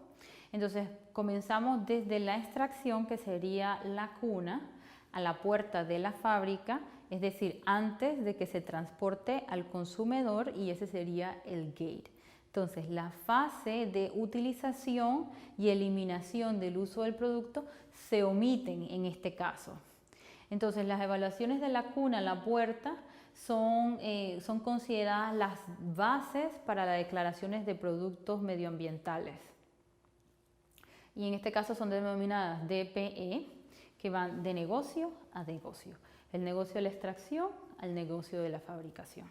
Entonces comenzamos desde la extracción, que sería la cuna, a la puerta de la fábrica, es decir, antes de que se transporte al consumidor, y ese sería el gate. Entonces, la fase de utilización y eliminación del uso del producto se omiten en este caso. Entonces, las evaluaciones de la cuna a la puerta son consideradas las bases para las declaraciones de productos medioambientales. Y en este caso son denominadas DPE, que van de negocio a negocio. El negocio de la extracción al negocio de la fabricación.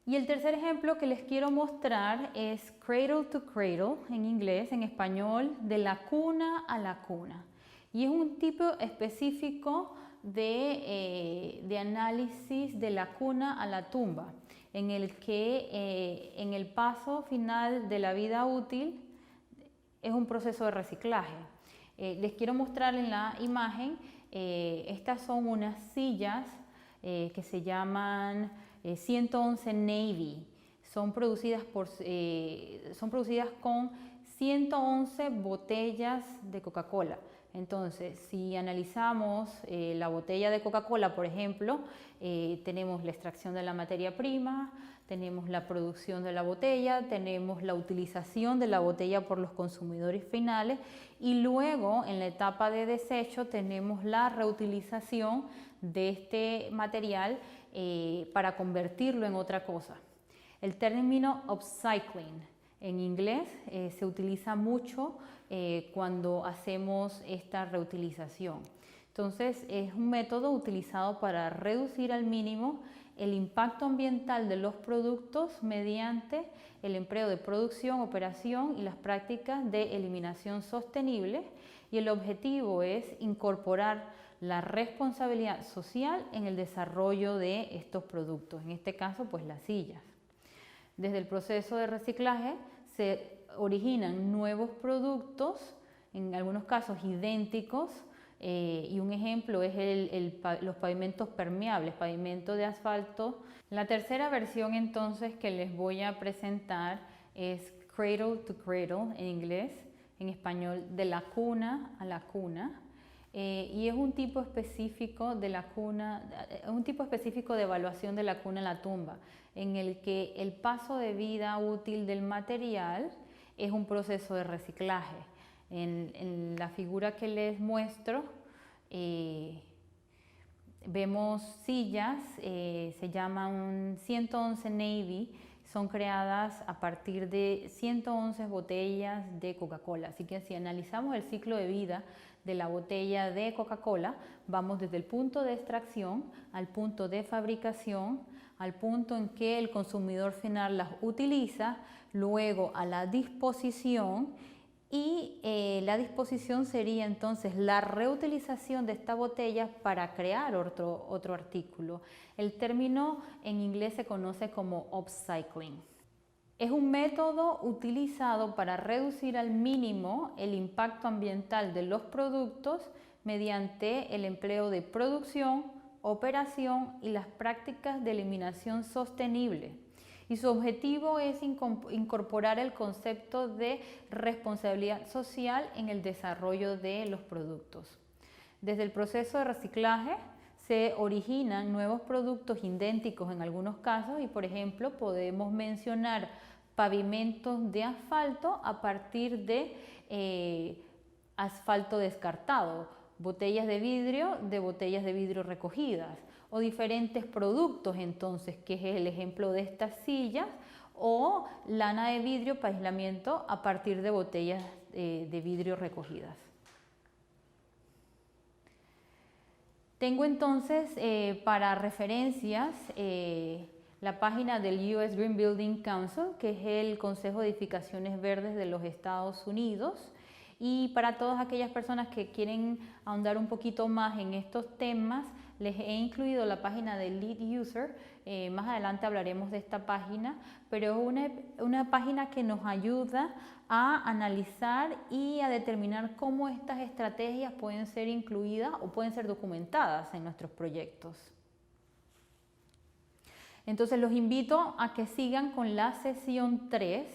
Y el tercer ejemplo que les quiero mostrar es cradle to cradle en inglés, en español, de la cuna a la cuna. Y es un tipo específico de análisis de la cuna a la tumba, en el que en el paso final de la vida útil es un proceso de reciclaje. Les quiero mostrar en la imagen, estas son unas sillas que se llaman 111 Navy. Son producidas con 111 botellas de Coca-Cola. Entonces, si analizamos la botella de Coca-Cola, por ejemplo, tenemos la extracción de la materia prima, tenemos la producción de la botella, tenemos la utilización de la botella por los consumidores finales, y luego en la etapa de desecho tenemos la reutilización de este material para convertirlo en otra cosa. El término upcycling en inglés se utiliza mucho cuando hacemos esta reutilización. Entonces es un método utilizado para reducir al mínimo el impacto ambiental de los productos mediante el empleo de producción, operación y las prácticas de eliminación sostenible, y el objetivo es incorporar la responsabilidad social en el desarrollo de estos productos, en este caso pues las sillas. Desde el proceso de reciclaje se originan nuevos productos, en algunos casos idénticos, y un ejemplo es los pavimentos permeables, pavimento de asfalto. La tercera versión entonces que les voy a presentar es cradle to cradle en inglés, en español de la cuna a la cuna. y es un tipo específico de la cuna, un tipo específico de evaluación de la cuna en la tumba, en el que el paso de vida útil del material es un proceso de reciclaje. En la figura que les muestro, vemos sillas, se llaman 111 Navy, son creadas a partir de 111 botellas de Coca-Cola. Así que si analizamos el ciclo de vida de la botella de Coca-Cola, vamos desde el punto de extracción al punto de fabricación, al punto en que el consumidor final las utiliza, luego a la disposición, y la disposición sería entonces la reutilización de esta botella para crear otro artículo. El término en inglés se conoce como upcycling. Es un método utilizado para reducir al mínimo el impacto ambiental de los productos mediante el empleo de producción, operación y las prácticas de eliminación sostenible. Y su objetivo es incorporar el concepto de responsabilidad social en el desarrollo de los productos. Desde el proceso de reciclaje se originan nuevos productos idénticos en algunos casos y, por ejemplo, podemos mencionar pavimentos de asfalto a partir de asfalto descartado, botellas de botellas de vidrio recogidas, o diferentes productos entonces, que es el ejemplo de estas sillas, o lana de vidrio para aislamiento a partir de botellas de vidrio recogidas. Tengo entonces para referencias la página del US Green Building Council, que es el Consejo de Edificaciones Verdes de los Estados Unidos. Y para todas aquellas personas que quieren ahondar un poquito más en estos temas, les he incluido la página de Lead User. Más adelante hablaremos de esta página, pero es una página que nos ayuda a analizar y a determinar cómo estas estrategias pueden ser incluidas o pueden ser documentadas en nuestros proyectos. Entonces los invito a que sigan con la sesión 3.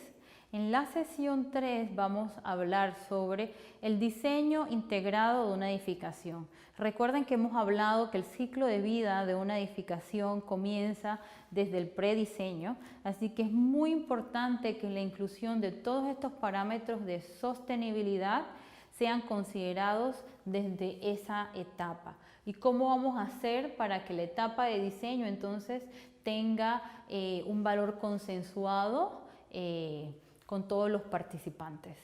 En la sesión 3 vamos a hablar sobre el diseño integrado de una edificación. Recuerden que hemos hablado que el ciclo de vida de una edificación comienza desde el prediseño, así que es muy importante que la inclusión de todos estos parámetros de sostenibilidad sean considerados desde esa etapa. ¿Y cómo vamos a hacer para que la etapa de diseño entonces tenga un valor consensuado con todos los participantes?